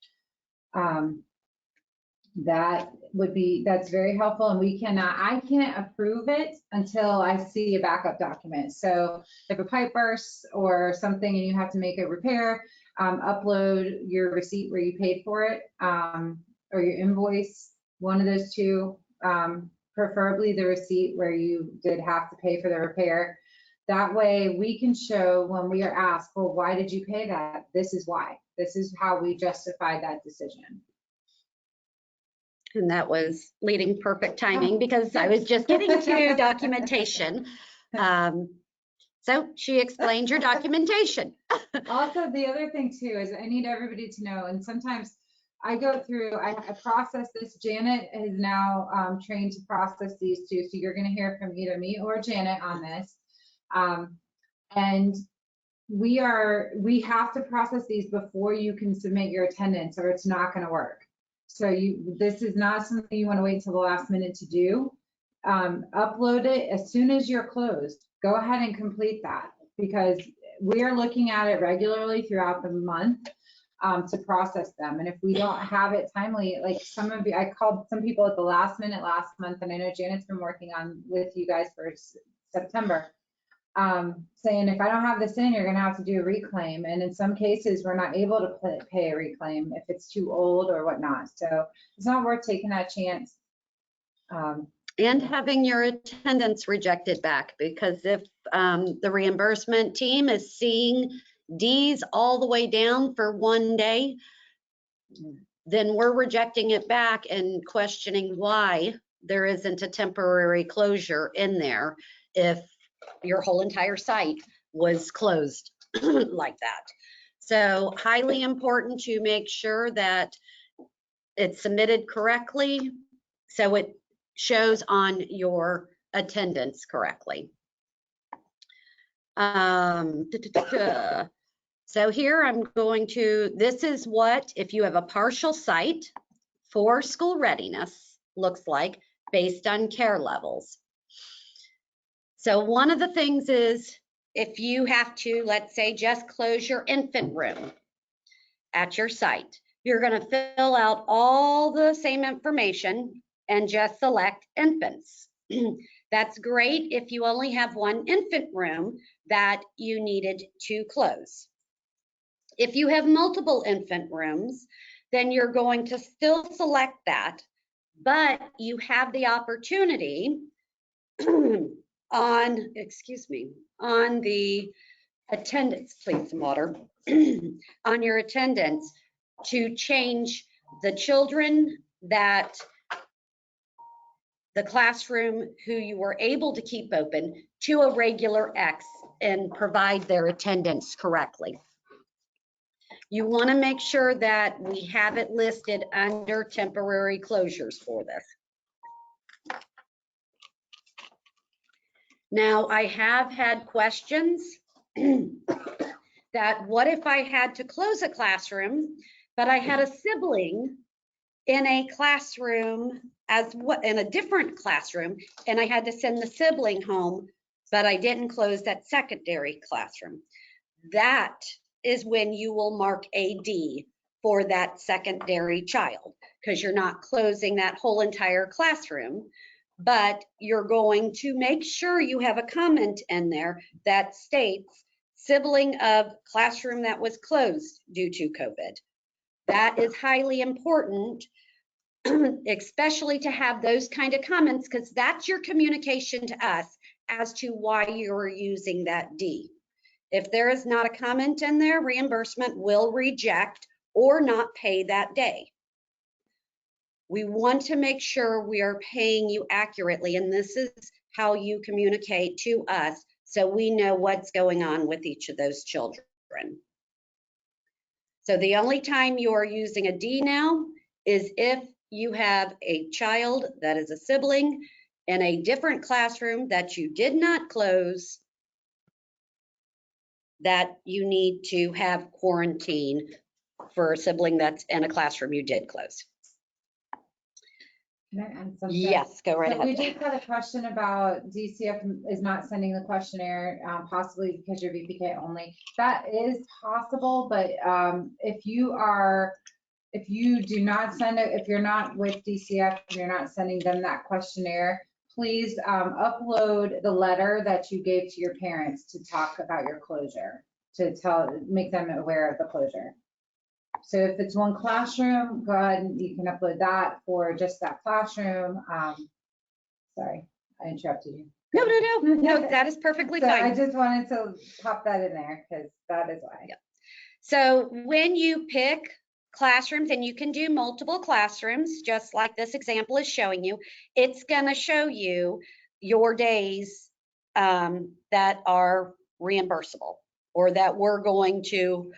That's very helpful, and I can't approve it until I see a backup document. So if a pipe bursts or something and you have to make a repair, upload your receipt where you paid for it, or your invoice, one of those 2, preferably the receipt where you did have to pay for the repair. That way we can show when we are asked, well, why did you pay that? This is why. This is how we justified that decision. And that was leading perfect timing because I was just getting to documentation. So she explained your documentation. Also, the other thing too is I need everybody to know, and sometimes I go through, I process this. Janet is now trained to process these too. So you're going to hear from either me or Janet on this. And we have to process these before you can submit your attendance, or it's not going to work. So this is not something you want to wait till the last minute to do. Upload it as soon as you're closed. Go ahead and complete that, because we are looking at it regularly throughout the month to process them. And if we don't have it timely, like some of you, I called some people at the last minute last month, and I know Janet's been working on with you guys for September, saying if I don't have this in, you're going to have to do a reclaim. And in some cases, we're not able to pay a reclaim if it's too old or whatnot. So it's not worth taking that chance. And having your attendance rejected back, because if the reimbursement team is seeing Ds all the way down for one day, then we're rejecting it back and questioning why there isn't a temporary closure in there if your whole entire site was closed like that. So highly important to make sure that it's submitted correctly, so it shows on your attendance correctly. So here I'm going to, this is what, if you have a partial site for school readiness, looks like based on care levels. So one of the things is, if you have to, let's say, just close your infant room at your site, you're going to fill out all the same information and just select infants. That's great if you only have one infant room that you needed to close. If you have multiple infant rooms, then you're going to still select that, but you have the opportunity on the attendance, please, some water, on your attendance to change the children that the classroom who you were able to keep open to a regular X and provide their attendance correctly. You want to make sure that we have it listed under temporary closures for this. Now, I have had questions that what if I had to close a classroom, but I had a sibling in a classroom in a different classroom, and I had to send the sibling home, but I didn't close that secondary classroom. That is when you will mark a D for that secondary child, because you're not closing that whole entire classroom, but you're going to make sure you have a comment in there that states sibling of classroom that was closed due to COVID. That is highly important, especially to have those kind of comments, because that's your communication to us as to why you're using that D. If there is not a comment in there, reimbursement will reject or not pay that day. We want to make sure we are paying you accurately, and this is how you communicate to us so we know what's going on with each of those children. So the only time you are using a D now is if you have a child that is a sibling in a different classroom that you did not close, that you need to have quarantine for a sibling that's in a classroom you did close. Can I add something? Yes, go right So we ahead. just had a question about DCF is not sending the questionnaire, possibly because you're VPK only. That is possible, but if you do not send it, if you're not with DCF, you're not sending them that questionnaire, please upload the letter that you gave to your parents to talk about your closure, to make them aware of the closure. So if it's one classroom, go ahead and you can upload that for just that classroom. Sorry, I interrupted you. No, that is perfectly So fine. I just wanted to pop that in there because that is why. Yeah. So when you pick classrooms, and you can do multiple classrooms, just like this example is showing you, it's going to show you your days that are reimbursable, or that we're going to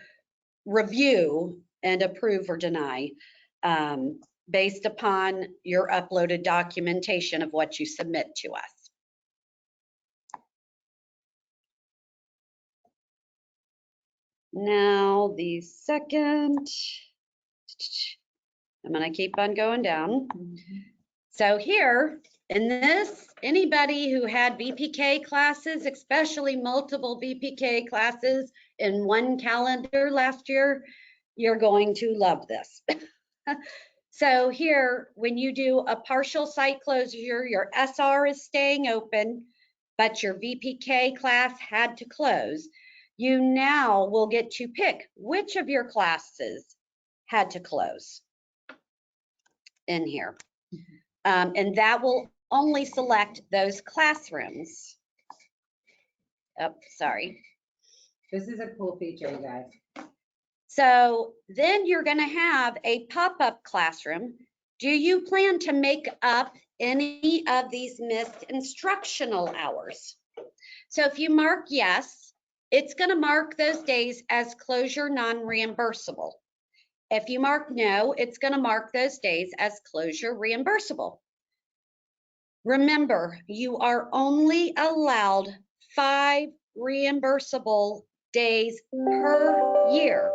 review and approve or deny. based upon your uploaded documentation of what you submit to us. Now, the second, I'm going to keep on going down. So here, in this, anybody who had VPK classes, especially multiple VPK classes in one calendar last year, you're going to love this. So here, when you do a partial site closure, your SR is staying open, but your VPK class had to close. You now will get to pick which of your classes had to close in here. And that will only select those classrooms. Oh, sorry. This is a cool feature, you guys. So then you're going to have a pop-up classroom. Do you plan to make up any of these missed instructional hours? So if you mark yes, it's going to mark those days as closure non-reimbursable. If you mark no, it's going to mark those days as closure reimbursable. Remember, you are only allowed 5 reimbursable days per year.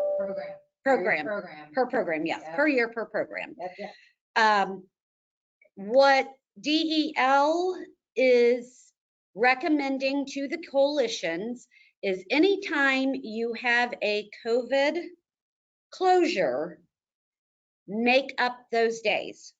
Program. Per program, yes, Yep. per year, per program. Yep. What DEL is recommending to the coalitions is anytime you have a COVID closure, make up those days.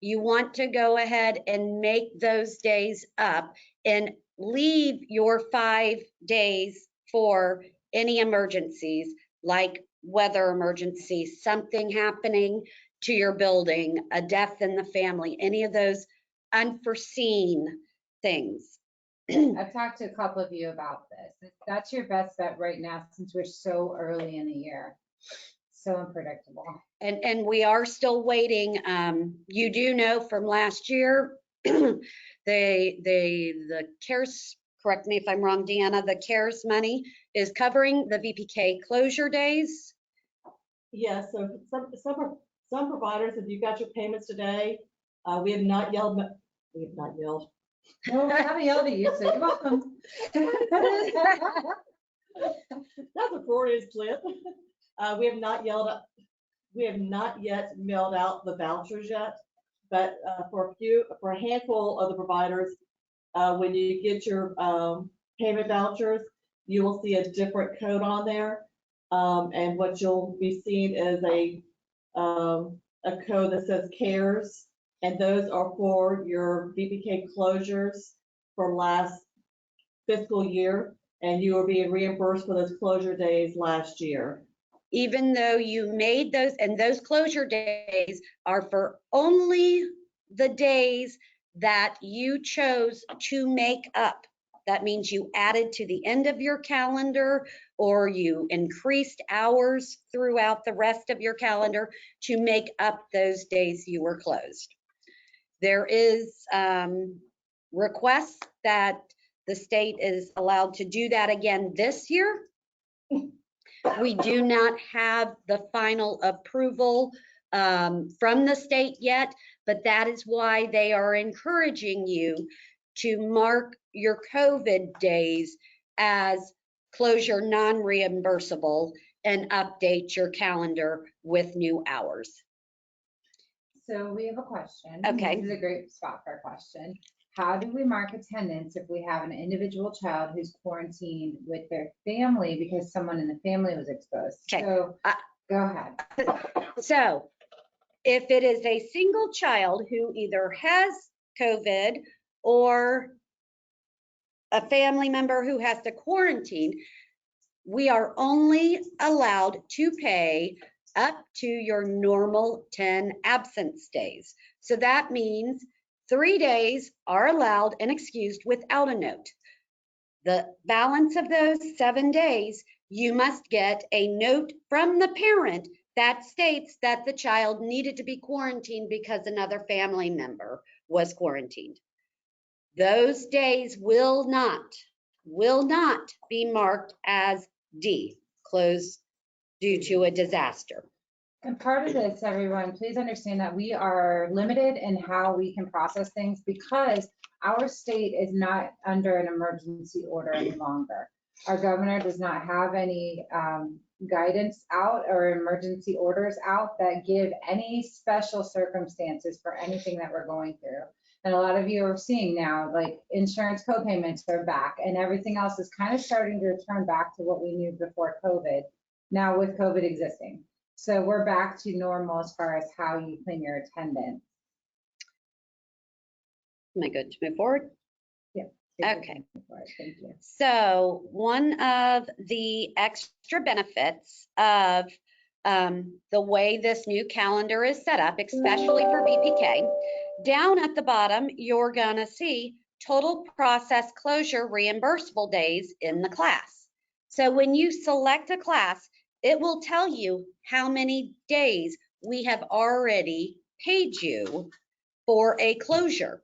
You want to go ahead and make those days up and leave your 5 days for any emergencies like weather emergencies, something happening to your building, a death in the family, any of those unforeseen things. I've talked to a couple of you about this. That's your best bet right now since we're so early in the year. So unpredictable. And we are still waiting. You do know from last year, the CARES, correct me if I'm wrong, Deanna, the CARES money is covering the VPK closure days. Yes, so some providers, if you got your payments today, we have not yelled. No, I haven't yelled at you, so you're welcome. That's a Freudian slip. We have not yet mailed out the vouchers yet, but for a handful of the providers, when you get your payment vouchers, you will see a different code on there, and what you'll be seeing is a code that says CARES, and those are for your VPK closures for last fiscal year, and you are being reimbursed for those closure days last year. Even though you made those, and those closure days are for only the days that you chose to make up. That means you added to the end of your calendar or you increased hours throughout the rest of your calendar to make up those days you were closed. There is requests that the state is allowed to do that again this year. We do not have the final approval from the state yet, but that is why they are encouraging you to mark your COVID days as closure non-reimbursable and update your calendar with new hours. So we have a question. Okay. This is a great spot for a question. How do we mark attendance if we have an individual child who's quarantined with their family because someone in the family was exposed? Okay. So go ahead. So if it is a single child who either has COVID or a family member who has to quarantine, we are only allowed to pay up to your normal 10 absence days. So that means 3 days are allowed and excused without a note. The balance of those 7 days, you must get a note from the parent that states that the child needed to be quarantined because another family member was quarantined. Those days will not be marked as D, closed due to a disaster. And part of this, everyone, please understand that we are limited in how we can process things because our state is not under an emergency order any longer. Our governor does not have any guidance out or emergency orders out that give any special circumstances for anything that we're going through. And a lot of you are seeing now, like insurance co-payments are back and everything else is kind of starting to return back to what we knew before COVID, now with COVID existing. So we're back to normal as far as how you claim your attendance. Am I good to move forward? Okay. Thank you. So one of the extra benefits of the way this new calendar is set up, especially for VPK, down at the bottom, you're gonna see total process closure reimbursable days in the class. So when you select a class, it will tell you how many days we have already paid you for a closure.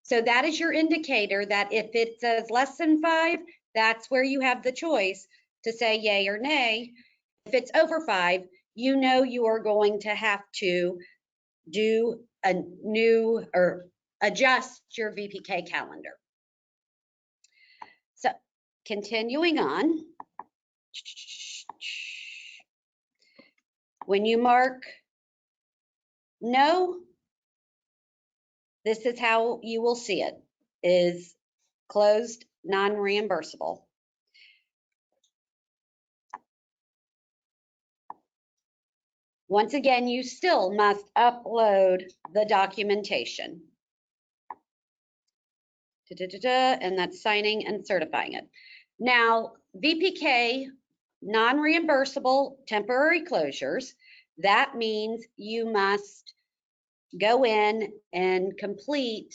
So that is your indicator that if it says less than 5, that's where you have the choice to say yay or nay. If it's over 5, you know you are going to have to do a new or adjust your VPK calendar. So continuing on. When you mark no, this is how you will see it, is closed, non-reimbursable. Once again, you still must upload the documentation. And that's signing and certifying it. Now, VPK, non-reimbursable temporary closures, that means you must go in and complete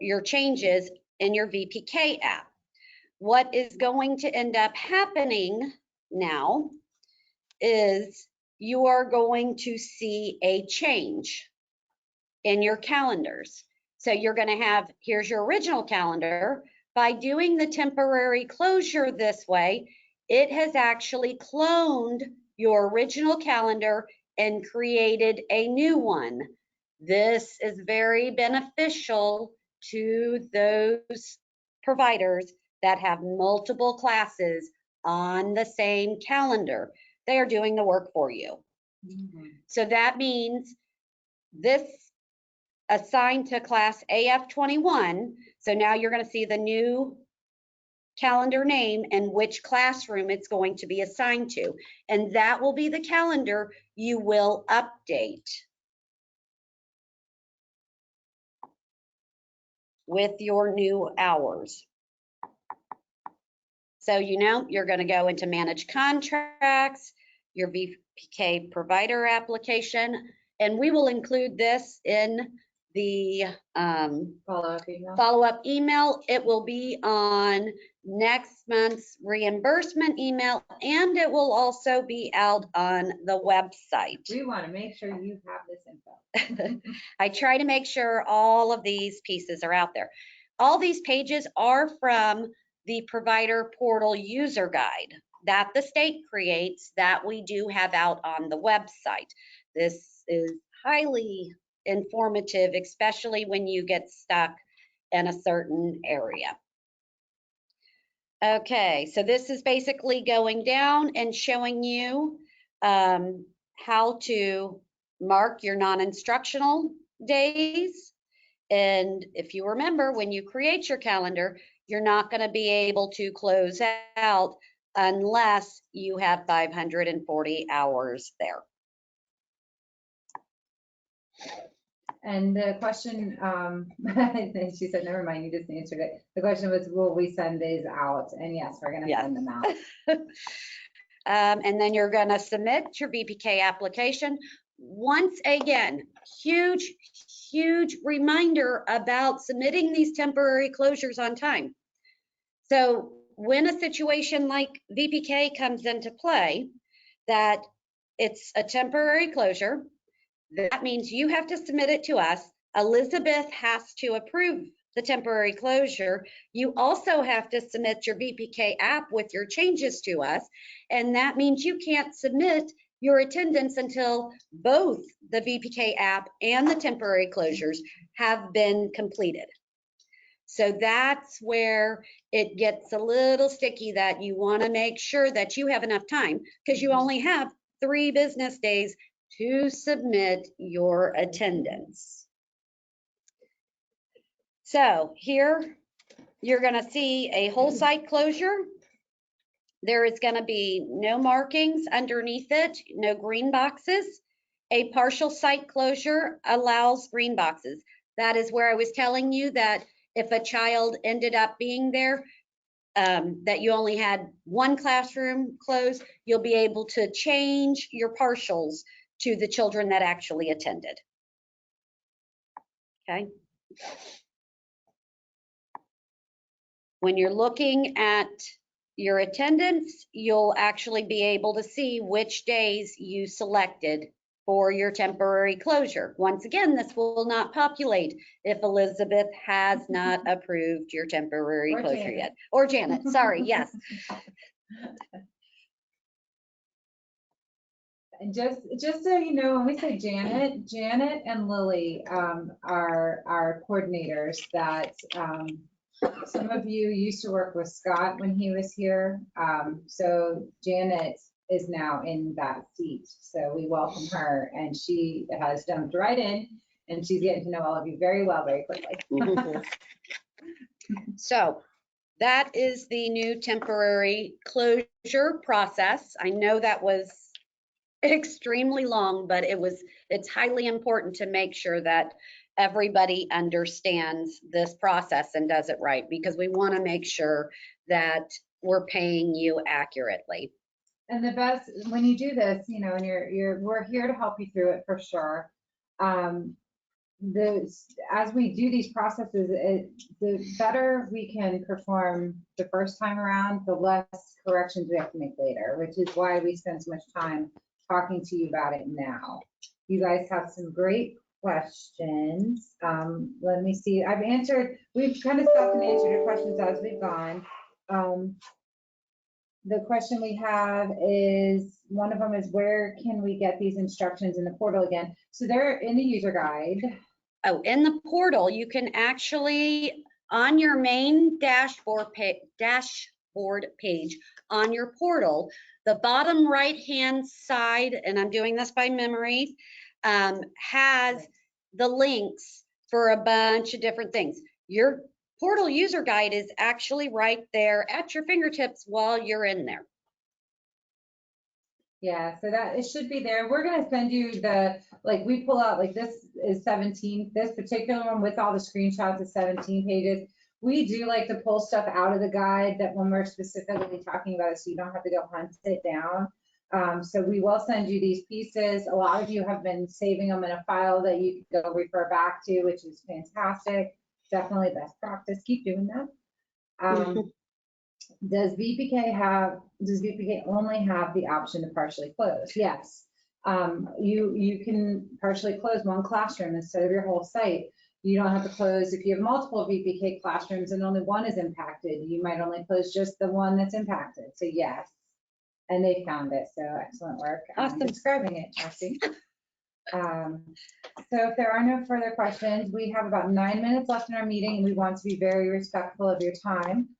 your changes in your VPK app. What is going to end up happening now is you are going to see a change in your calendars. So you're going to have, here's your original calendar. By doing the temporary closure this way, it has actually cloned your original calendar and created a new one. This is very beneficial to those providers that have multiple classes on the same calendar. They are doing the work for you. So that means this assigned to class AF21. So now you're going to see the new calendar name and which classroom it's going to be assigned to. And that will be the calendar you will update with your new hours. So you know you're going to go into manage contracts, your VPK provider application, and we will include this in the follow-up email. It will be on next month's reimbursement email, and it will also be out on the website. We want to make sure you have this info. I try to make sure all of these pieces are out there. All these pages are from the provider portal user guide that the state creates that we do have out on the website. This is highly informative, especially when you get stuck in a certain area. Okay, so this is basically going down and showing you how to mark your non-instructional days. And if you remember, when you create your calendar, you're not going to be able to close out unless you have 540 hours there. And the question, she said, never mind, you just answered it. The question was, will we send these out? And yes, we're going to send them out. And then you're going to submit your VPK application. Once again, huge reminder about submitting these temporary closures on time. So when a situation like VPK comes into play, that it's a temporary closure, that means you have to submit it to us. Elizabeth has to approve the temporary closure. You also have to submit your VPK app with your changes to us. And that means you can't submit your attendance until both the VPK app and the temporary closures have been completed. So that's where it gets a little sticky, that you want to make sure that you have enough time, because you only have 3 business days to submit your attendance. So here you're going to see a whole site closure. There is going to be no markings underneath it, no green boxes. A partial site closure allows green boxes. That is where I was telling you that if a child ended up being there, that you only had 1 classroom closed, you'll be able to change your partials to the children that actually attended. Okay. When you're looking at your attendance, you'll actually be able to see which days you selected for your temporary closure. Once again, this will not populate if Elizabeth has not approved your temporary Or closure Janet. yet. Or Janet, sorry, yes. And just so you know, when we say Janet and Lily are our coordinators that some of you used to work with Scott when he was here. So Janet is now in that seat. So we welcome her, and she has jumped right in, and she's getting to know all of you very well, very quickly. So that is the new temporary closure process. I know that was extremely long, but it's highly important to make sure that everybody understands this process and does it right, because we want to make sure that we're paying you accurately. And the best, when you do this, you know, and we're here to help you through it for sure. As we do these processes, the better we can perform the first time around, the less corrections we have to make later, which is why we spend so much time talking to you about it now. You guys have some great questions. Let me see. We've kind of stopped and answered your questions as we've gone. The question we have is, one of them is, where can we get these instructions in the portal again? So they're in the user guide. Oh, in the portal, you can actually, on your main dashboard page on your portal, the bottom right-hand side, and I'm doing this by memory, has the links for a bunch of different things. Your portal user guide is actually right there at your fingertips while you're in there. Yeah, so that it should be there. We're gonna send you we pull out, like, this is 17, this particular one with all the screenshots is 17 pages. We do like to pull stuff out of the guide that when we're specifically talking about it, so you don't have to go hunt it down. So we will send you these pieces. A lot of you have been saving them in a file that you can go refer back to, which is fantastic. Definitely best practice. Keep doing that. Does VPK only have the option to partially close? Yes. You can partially close 1 classroom instead of your whole site. You don't have to close if you have multiple VPK classrooms and only 1 is impacted. You might only close just the one that's impacted. So yes, and they found it. So excellent work. Awesome. Describing it, Chelsea. So if there are no further questions, we have about 9 minutes left in our meeting, and we want to be very respectful of your time.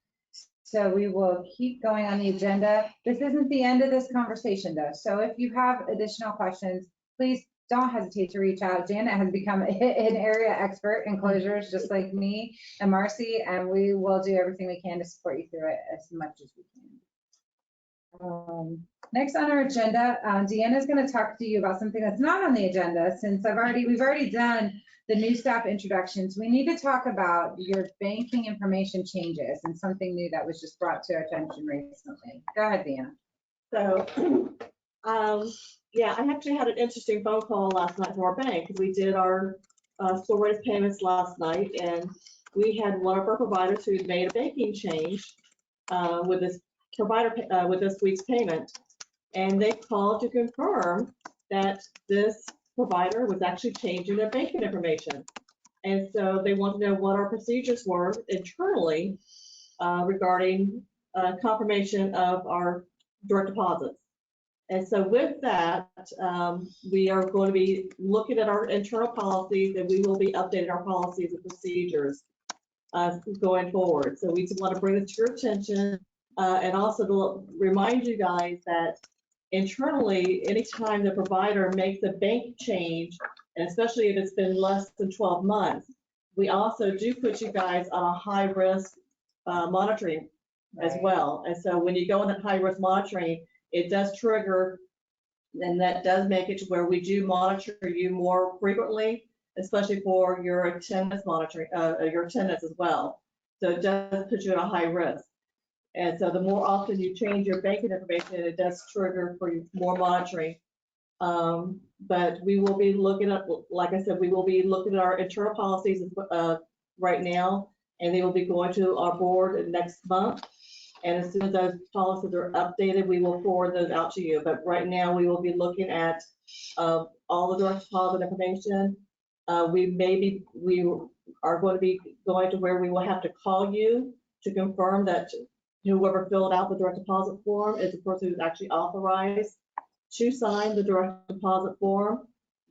So we will keep going on the agenda. This isn't the end of this conversation, though. So if you have additional questions, please don't hesitate to reach out. Janet has become an area expert in closures, just like me and Marcy, and we will do everything we can to support you through it as much as we can. Next on our agenda, Deanna is going to talk to you about something that's not on the agenda, since we've already done the new staff introductions. We need to talk about your banking information changes and something new that was just brought to our attention recently. Go ahead, Deanna. So, yeah, I actually had an interesting phone call last night from our bank, because we did our school raise payments last night, and we had one of our providers who had made a banking change with this provider with this week's payment, and they called to confirm that this provider was actually changing their banking information. And so they want to know what our procedures were internally regarding confirmation of our direct deposits. And so with that, we are going to be looking at our internal policies, and we will be updating our policies and procedures going forward. So we just want to bring this to your attention, and also to remind you guys that internally, anytime the provider makes a bank change, and especially if it's been less than 12 months, we also do put you guys on a high risk monitoring as well. And so when you go on that high risk monitoring, it does trigger, and that does make it to where we do monitor you more frequently, especially for your attendance monitoring, your attendance as well. So it does put you at a high risk. And so the more often you change your banking information, it does trigger for you more monitoring. But we will be looking at, like I said, we will be looking at our internal policies right now, and they will be going to our board next month. And as soon as those policies are updated, we will forward those out to you. But right now, we will be looking at all the direct deposit information. We are going to be going to where we will have to call you to confirm that whoever filled out the direct deposit form is the person who's actually authorized to sign the direct deposit form.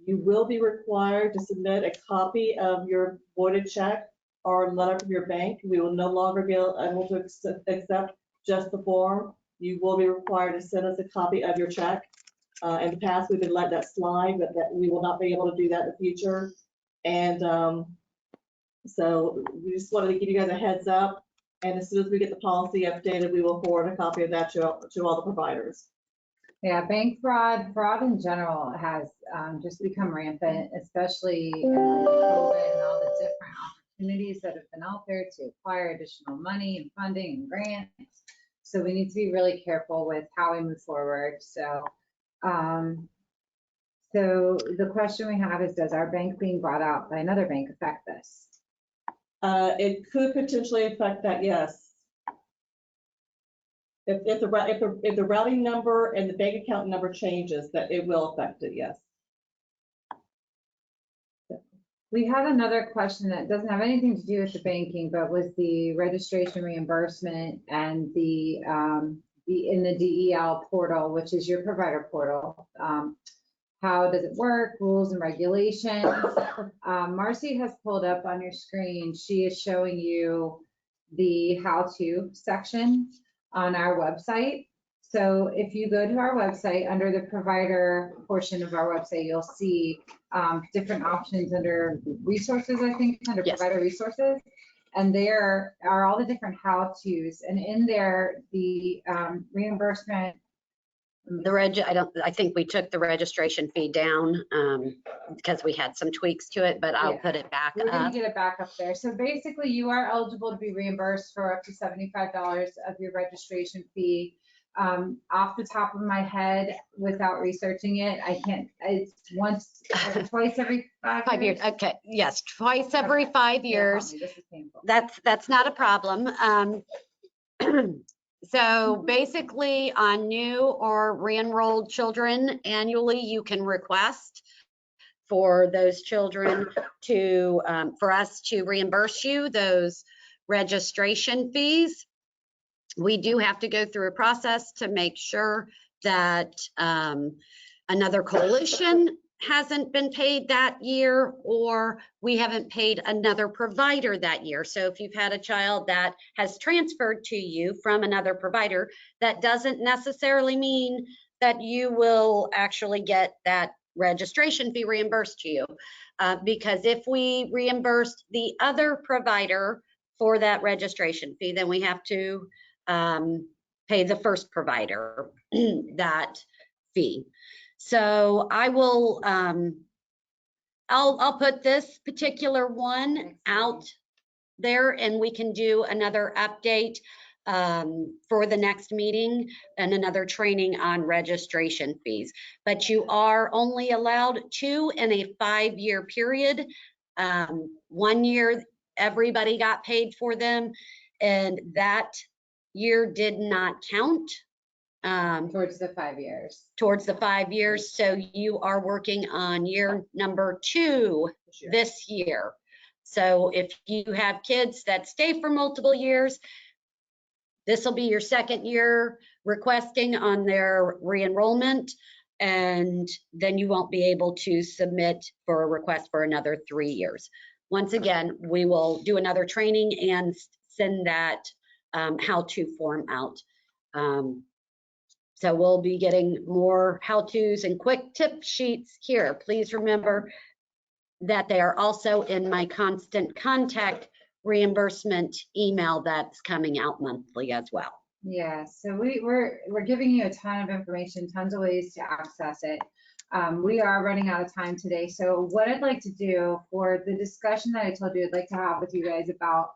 You will be required to submit a copy of your voided check or letter from your bank. We will no longer be able to accept just the form. You will be required to send us a copy of your check. In the past, we've been letting that slide, but that we will not be able to do that in the future. And so we just wanted to give you guys a heads up. And as soon as we get the policy updated, we will forward a copy of that to all the providers. Yeah, bank fraud in general has just become rampant, especially in COVID and all the different opportunities that have been out there to acquire additional money and funding and grants. So we need to be really careful with how we move forward. So, so the question we have is, does our bank being bought out by another bank affect this? It could potentially affect that, yes. If the routing number and the bank account number changes, that it will affect it, yes. We had another question that doesn't have anything to do with the banking, but was the registration reimbursement and the in the DEL portal, which is your provider portal. How does it work? Rules and regulations. Marcy has pulled up on your screen. She is showing you the how-to section on our website. So if you go to our website, under the provider portion of our website, you'll see different options under resources, I think, under provider resources. And there are all the different how-tos. And in there, the reimbursement. I think we took the registration fee down because we had some tweaks to it, but I'll put it back We're gonna up. get it back up there. So basically you are eligible to be reimbursed for up to $75 of your registration fee. Off the top of my head, without researching it, I can't, it's twice every 5 years? Okay, yes, twice every 5 years. This is painful. That's not a problem. So basically on new or re-enrolled children annually, you can request for those children to, for us to reimburse you those registration fees. We do have to go through a process to make sure that another coalition hasn't been paid that year, or we haven't paid another provider that year. So if you've had a child that has transferred to you from another provider, that doesn't necessarily mean that you will actually get that registration fee reimbursed to you. Because if we reimbursed the other provider for that registration fee, then we have to pay the first provider that fee. So I will, I'll put this particular one out there and we can do another update for the next meeting and another training on registration fees. But you are only allowed 2 in a 5-year period. 1 year, everybody got paid for them, and that year did not count. Towards the 5 years. Towards the 5 years. So you are working on year number 2 this year. So if you have kids that stay for multiple years, this will be your 2nd year requesting on their re-enrollment, and then you won't be able to submit for a request for another 3 years. Once again, we will do another training and send that how-to form out. So we'll be getting more how-tos and quick tip sheets here. Please remember that they are also in my constant contact reimbursement email that's coming out monthly as well. Yeah, so we're giving you a ton of information, tons of ways to access it. We are running out of time today. So what I'd like to do for the discussion that I told you I'd like to have with you guys about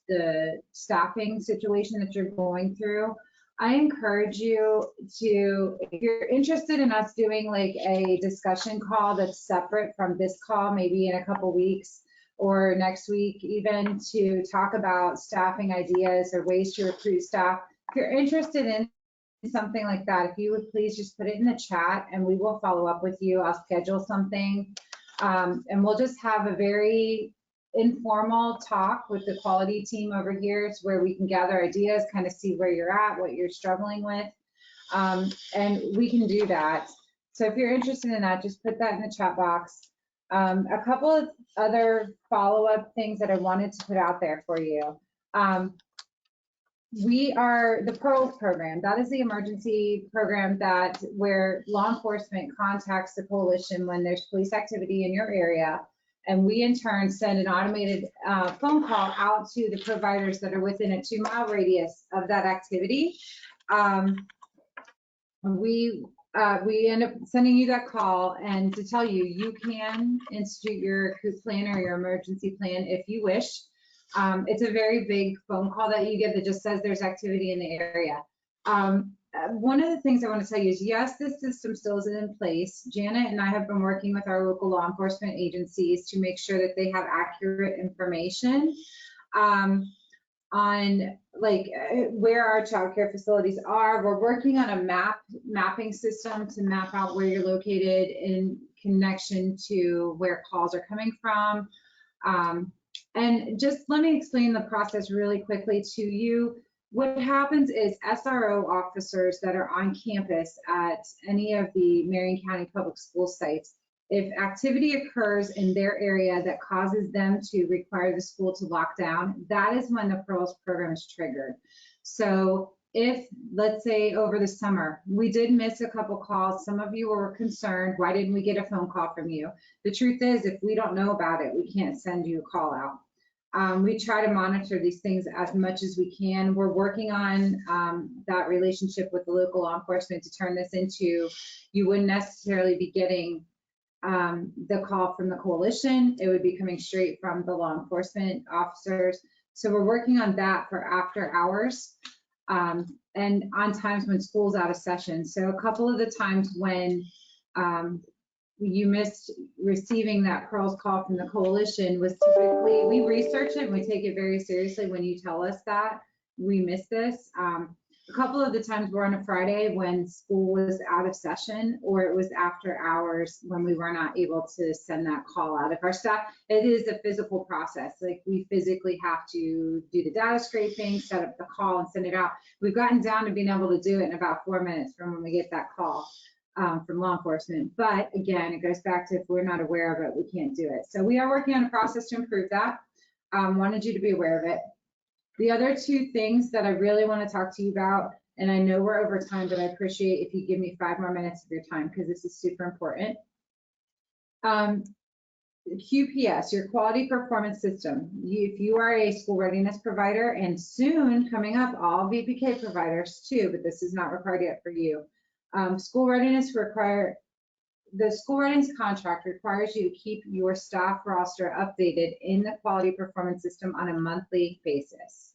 the staffing situation that you're going through, I encourage you to, if you're interested in us doing like a discussion call that's separate from this call, maybe in a couple weeks or next week, even to talk about staffing ideas or ways to recruit staff. If you're interested in something like that, if you would please just put it in the chat and we will follow up with you. I'll schedule something and we'll just have a very informal talk with the quality team over here where we can gather ideas, kind of see where you're at, what you're struggling with, and we can do that. So if you're interested in that, just put that in the chat box. A couple of other follow-up things that I wanted to put out there for you. We are the PRO program. That is the emergency program that where law enforcement contacts the coalition when there's police activity in your area. And we in turn send an automated phone call out to the providers that are within a 2-mile radius of that activity. We end up sending you that call and to tell you, you can institute your COOP plan or your emergency plan if you wish. It's a very big phone call that you get that just says there's activity in the area. One of the things I want to tell you is, yes, this system still is in place. Janet and I have been working with our local law enforcement agencies to make sure that they have accurate information on like where our childcare facilities are. We're working on a mapping system to map out where you're located in connection to where calls are coming from. And just let me explain the process really quickly to you. What happens is SRO officers that are on campus at any of the Marion County Public School sites, if activity occurs in their area that causes them to require the school to lock down, that is when the PEARLS program is triggered. So if, let's say over the summer, we did miss a couple calls, some of you were concerned, why didn't we get a phone call from you? The truth is, if we don't know about it, we can't send you a call out. We try to monitor these things as much as we can. We're working on that relationship with the local law enforcement to turn this into, you wouldn't necessarily be getting the call from the coalition. It would be coming straight from the law enforcement officers. So we're working on that for after hours and on times when school's out of session. So a couple of the times when you missed receiving that PEARLS call from the coalition was typically, we research it and we take it very seriously when you tell us that we missed this. A couple of the times were on a Friday when school was out of session, or it was after hours when we were not able to send that call out. If our staff, it is a physical process. Like we physically have to do the data scraping, set up the call and send it out. We've gotten down to being able to do it in about 4 minutes from when we get that call from law enforcement. But again, it goes back to if we're not aware of it, we can't do it. So we are working on a process to improve that. Wanted you to be aware of it. The other two things that I really want to talk to you about, and I know we're over time, but I appreciate if you give me 5 more minutes of your time because this is super important. QPS, your quality performance system. If you are a school readiness provider, and soon coming up, all VPK providers too, but this is not required yet for you. School readiness the school readiness contract requires you to keep your staff roster updated in the quality performance system on a monthly basis.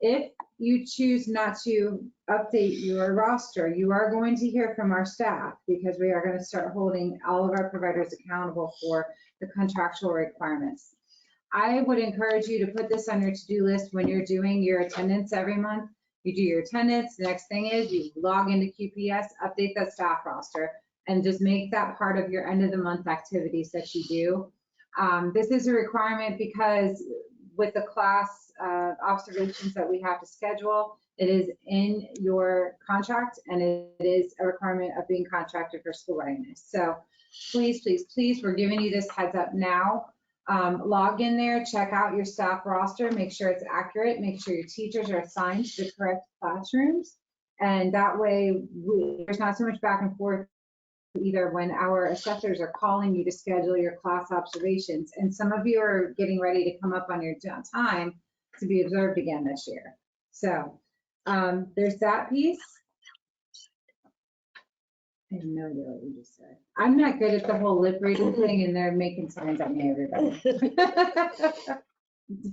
If you choose not to update your roster, you are going to hear from our staff because we are going to start holding all of our providers accountable for the contractual requirements. I would encourage you to put this on your to-do list when you're doing your attendance every month. You do your attendance. The next thing is you log into QPS, update that staff roster, and just make that part of your end of the month activities that you do. This is a requirement because with the class observations that we have to schedule, it is in your contract and it is a requirement of being contracted for school readiness. So please, please, please, we're giving you this heads up now. Log in there, check out your staff roster, make sure it's accurate, make sure your teachers are assigned to the correct classrooms. And that way there's not so much back and forth either when our assessors are calling you to schedule your class observations. And some of you are getting ready to come up on your time to be observed again this year. So there's that piece. I have no idea what you just said. I'm not good at the whole lip reading thing and they're making signs at me, everybody.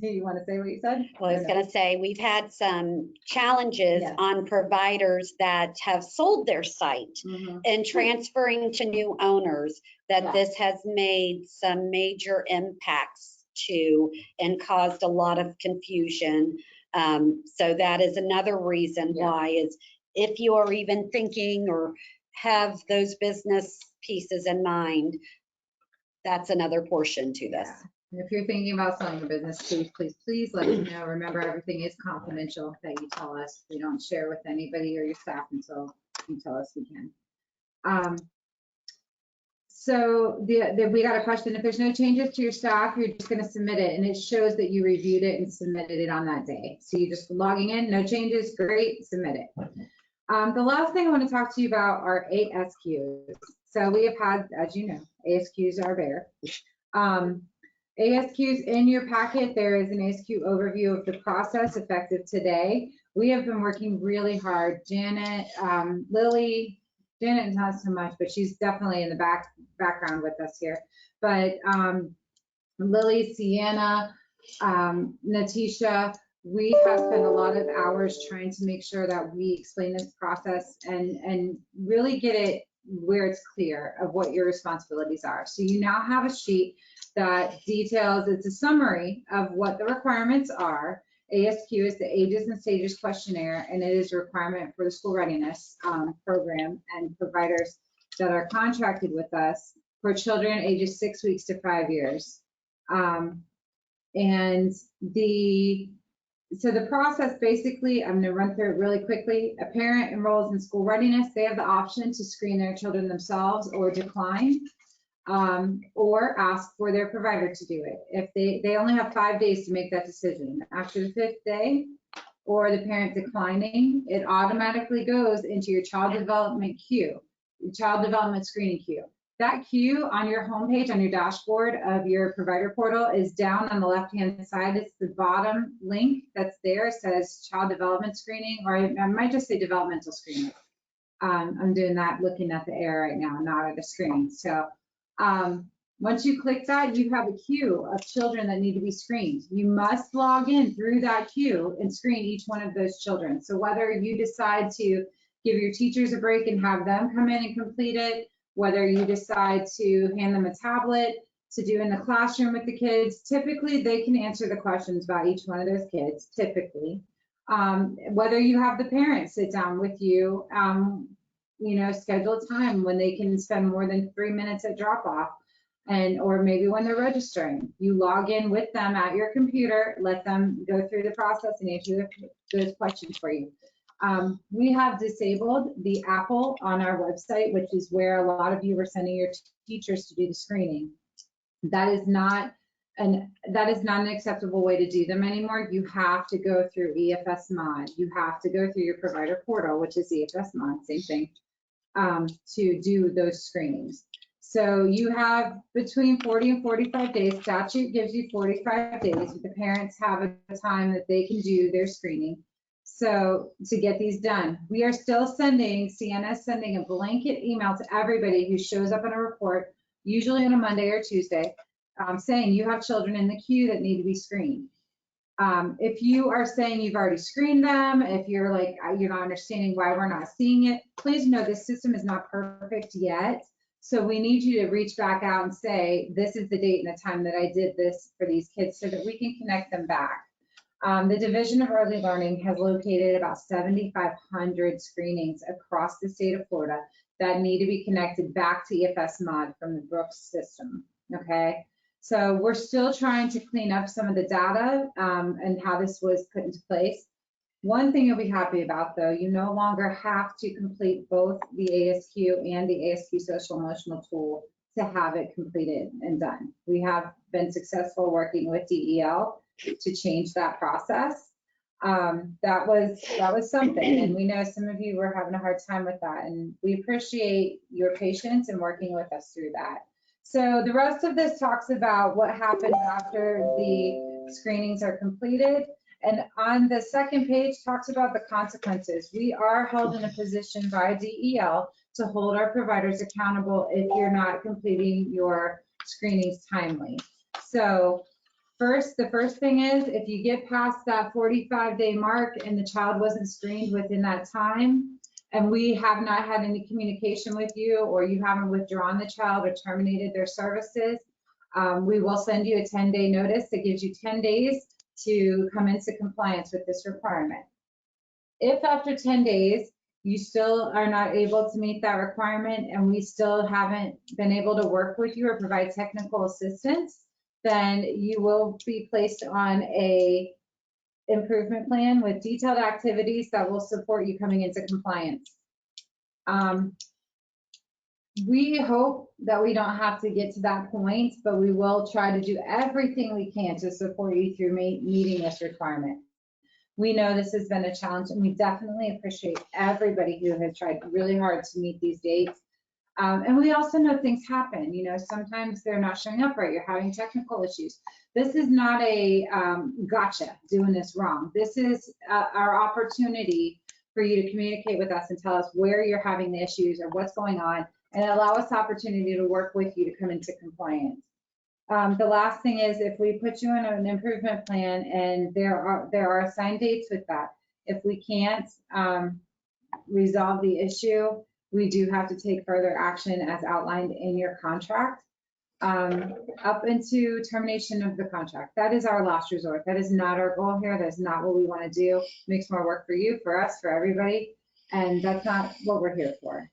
Do you want to say what you said? Well, I was going to say, we've had some challenges Yeah. on providers that have sold their site and transferring to new owners, that Yeah. this has made some major impacts to and caused a lot of confusion. So that is another reason Yeah. why is if you are even thinking or have those business pieces in mind, that's another portion to this. Yeah. If you're thinking about selling a business, please, please, please let us know. Remember, everything is confidential that you tell us. We don't share with anybody or your staff until you tell us we can. So we got a question. If there's no changes to your staff, you're just going to submit it, and it shows that you reviewed it and submitted it on that day. So you're just logging in, no changes, great, submit it. The last thing I want to talk to you about are ASQs. So we have had, as you know, ASQs are bare. ASQs in your packet, there is an ASQ overview of the process effective today. We have been working really hard. Janet, Lily, Janet not so much, but she's definitely in the background with us here. But Lily, Sienna, Natisha, we have spent a lot of hours trying to make sure that we explain this process and really get it where it's clear of what your responsibilities are. So you now have a sheet that details, it's a summary of what the requirements are. ASQ is the Ages and Stages questionnaire, and it is a requirement for the school readiness program and providers that are contracted with us for children ages 6 weeks to 5 years. So the process, basically, I'm going to run through it really quickly. A parent enrolls in school readiness. They have the option to screen their children themselves or decline, or ask for their provider to do it. If they only have 5 days to make that decision. After the 5th day, or the parent declining, it automatically goes into your child development queue, child development screening queue. That queue on your homepage, on your dashboard of your provider portal, is down on the left-hand side. It's the bottom link that's there. It says child development screening, or I might just say developmental screening. I'm doing that looking at the air right now, not at a screen. So once you click that, you have a queue of children that need to be screened. You must log in through that queue and screen each one of those children. So whether you decide to give your teachers a break and have them come in and complete it, whether you decide to hand them a tablet to do in the classroom with the kids, typically they can answer the questions about each one of those kids, typically. Whether you have the parents sit down with you, schedule a time when they can spend more than 3 minutes at drop off, or maybe when they're registering. You log in with them at your computer, let them go through the process and answer those questions for you. We have disabled the Apple on our website, which is where a lot of you were sending your teachers to do the screening. That is not an acceptable way to do them anymore. You have to go through EFS Mod. You have to go through your provider portal, which is EFS Mod, same thing, to do those screenings. So you have between 40 and 45 days. Statute gives you 45 days. The parents have a time that they can do their screening. So to get these done, we are still Sienna is sending a blanket email to everybody who shows up on a report, usually on a Monday or Tuesday, saying you have children in the queue that need to be screened. If you are saying you've already screened them, if you're like, you're not understanding why we're not seeing it, please know this system is not perfect yet. So we need you to reach back out and say, this is the date and the time that I did this for these kids so that we can connect them back. The Division of Early Learning has located about 7,500 screenings across the state of Florida that need to be connected back to EFS Mod from the Brooks system, okay? So we're still trying to clean up some of the data and how this was put into place. One thing you'll be happy about, though, you no longer have to complete both the ASQ and the ASQ social emotional tool to have it completed and done. We have been successful working with DEL to change that process. That was something, and we know some of you were having a hard time with that, and we appreciate your patience and working with us through that. So the rest of this talks about what happens after the screenings are completed. And on the second page talks about the consequences. We are held in a position by DEL to hold our providers accountable if you're not completing your screenings timely. So the first thing is, if you get past that 45-day mark and the child wasn't screened within that time, and we have not had any communication with you, or you haven't withdrawn the child or terminated their services, we will send you a 10-day notice that gives you 10 days to come into compliance with this requirement. If after 10 days, you still are not able to meet that requirement and we still haven't been able to work with you or provide technical assistance, then you will be placed on a improvement plan with detailed activities that will support you coming into compliance. We hope that we don't have to get to that point, but we will try to do everything we can to support you through meeting this requirement. We know this has been a challenge, and we definitely appreciate everybody who has tried really hard to meet these dates. And we also know things happen. You know, sometimes they're not showing up right. You're having technical issues. This is not a gotcha, doing this wrong. This is our opportunity for you to communicate with us and tell us where you're having the issues or what's going on, and allow us the opportunity to work with you to come into compliance. The last thing is, if we put you in an improvement plan and there are assigned dates with that, if we can't resolve the issue, we do have to take further action as outlined in your contract, up into termination of the contract. That is our last resort. That is not our goal here. That is not what we want to do. It makes more work for you, for us, for everybody, and that's not what we're here for.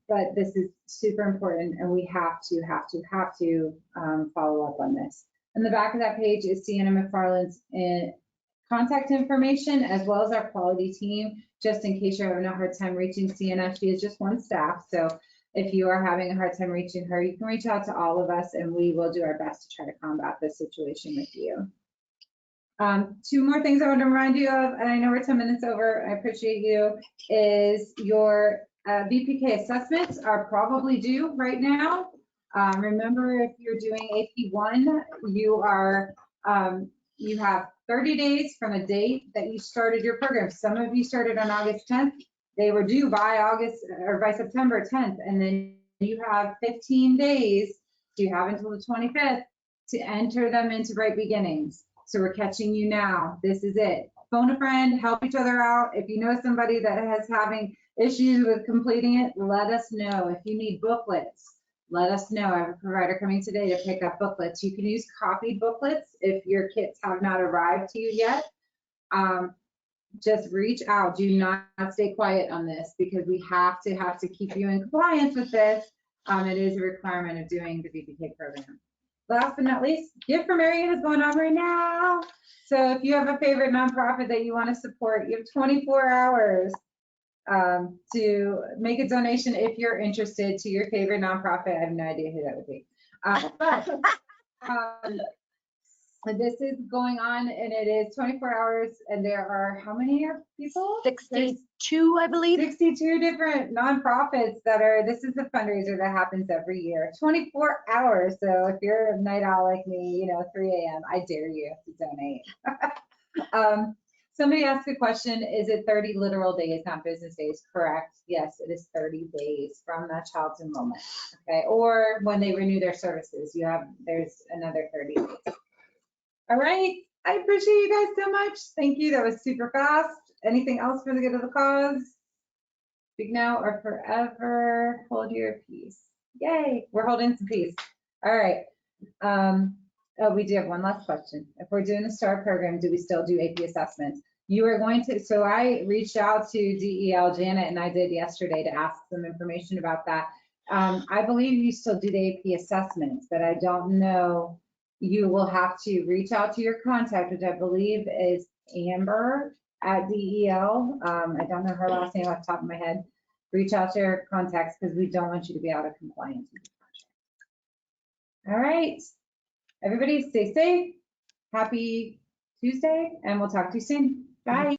But this is super important, and we have to follow up on this. In the back of that page is Sienna McFarland's contact information, as well as our quality team, just in case you're having a hard time reaching Sienna. She is just one staff, so if you are having a hard time reaching her, you can reach out to all of us, and we will do our best to try to combat this situation with you. Two more things I want to remind you of, and I know we're 10 minutes over, I appreciate you, is your VPK assessments are probably due right now. Remember, if you're doing AP1, you have 30 days from the date that you started your program. Some of you started on August 10th. They were due by September 10th, and then you have 15 days. So you have until the 25th to enter them into Bright Beginnings. So we're catching you now. This is it. Phone a friend, help each other out. If you know somebody that is having issues with completing it, let us know. If you need booklets, let us know. I have a provider coming today to pick up booklets. You can use copied booklets if your kits have not arrived to you yet. Just reach out. Do not stay quiet on this, because we have to keep you in compliance with this. It is a requirement of doing the VPK program. Last but not least, Gift for Marion is going on right now. So if you have a favorite nonprofit that you want to support, you have 24 hours to make a donation if you're interested to your favorite nonprofit. I have no idea who that would be. This is going on, and it is 24 hours, and there are how many people? 62, I believe. 62 different nonprofits this is a fundraiser that happens every year, 24 hours. So if you're a night owl like me, 3 a.m., I dare you to donate. Somebody asked a question, is it 30 literal days, not business days? Correct. Yes, it is 30 days from that child's enrollment. Okay, or when they renew their services, there's another 30 days. All right, I appreciate you guys so much. Thank you, that was super fast. Anything else for the good of the cause? Speak now or forever hold your peace. Yay, we're holding some peace. All right. Oh, we do have one last question. If we're doing the STAR program, do we still do AP assessments? You are going to, so I reached out to DEL, Janet and I did yesterday, to ask some information about that. I believe you still do the AP assessments, but I don't know. You will have to reach out to your contact, which I believe is Amber at DEL. I don't know her last name off the top of my head. Reach out to your contacts because we don't want you to be out of compliance with the contract. All right. Everybody stay safe. Happy Tuesday, and we'll talk to you soon. Bye.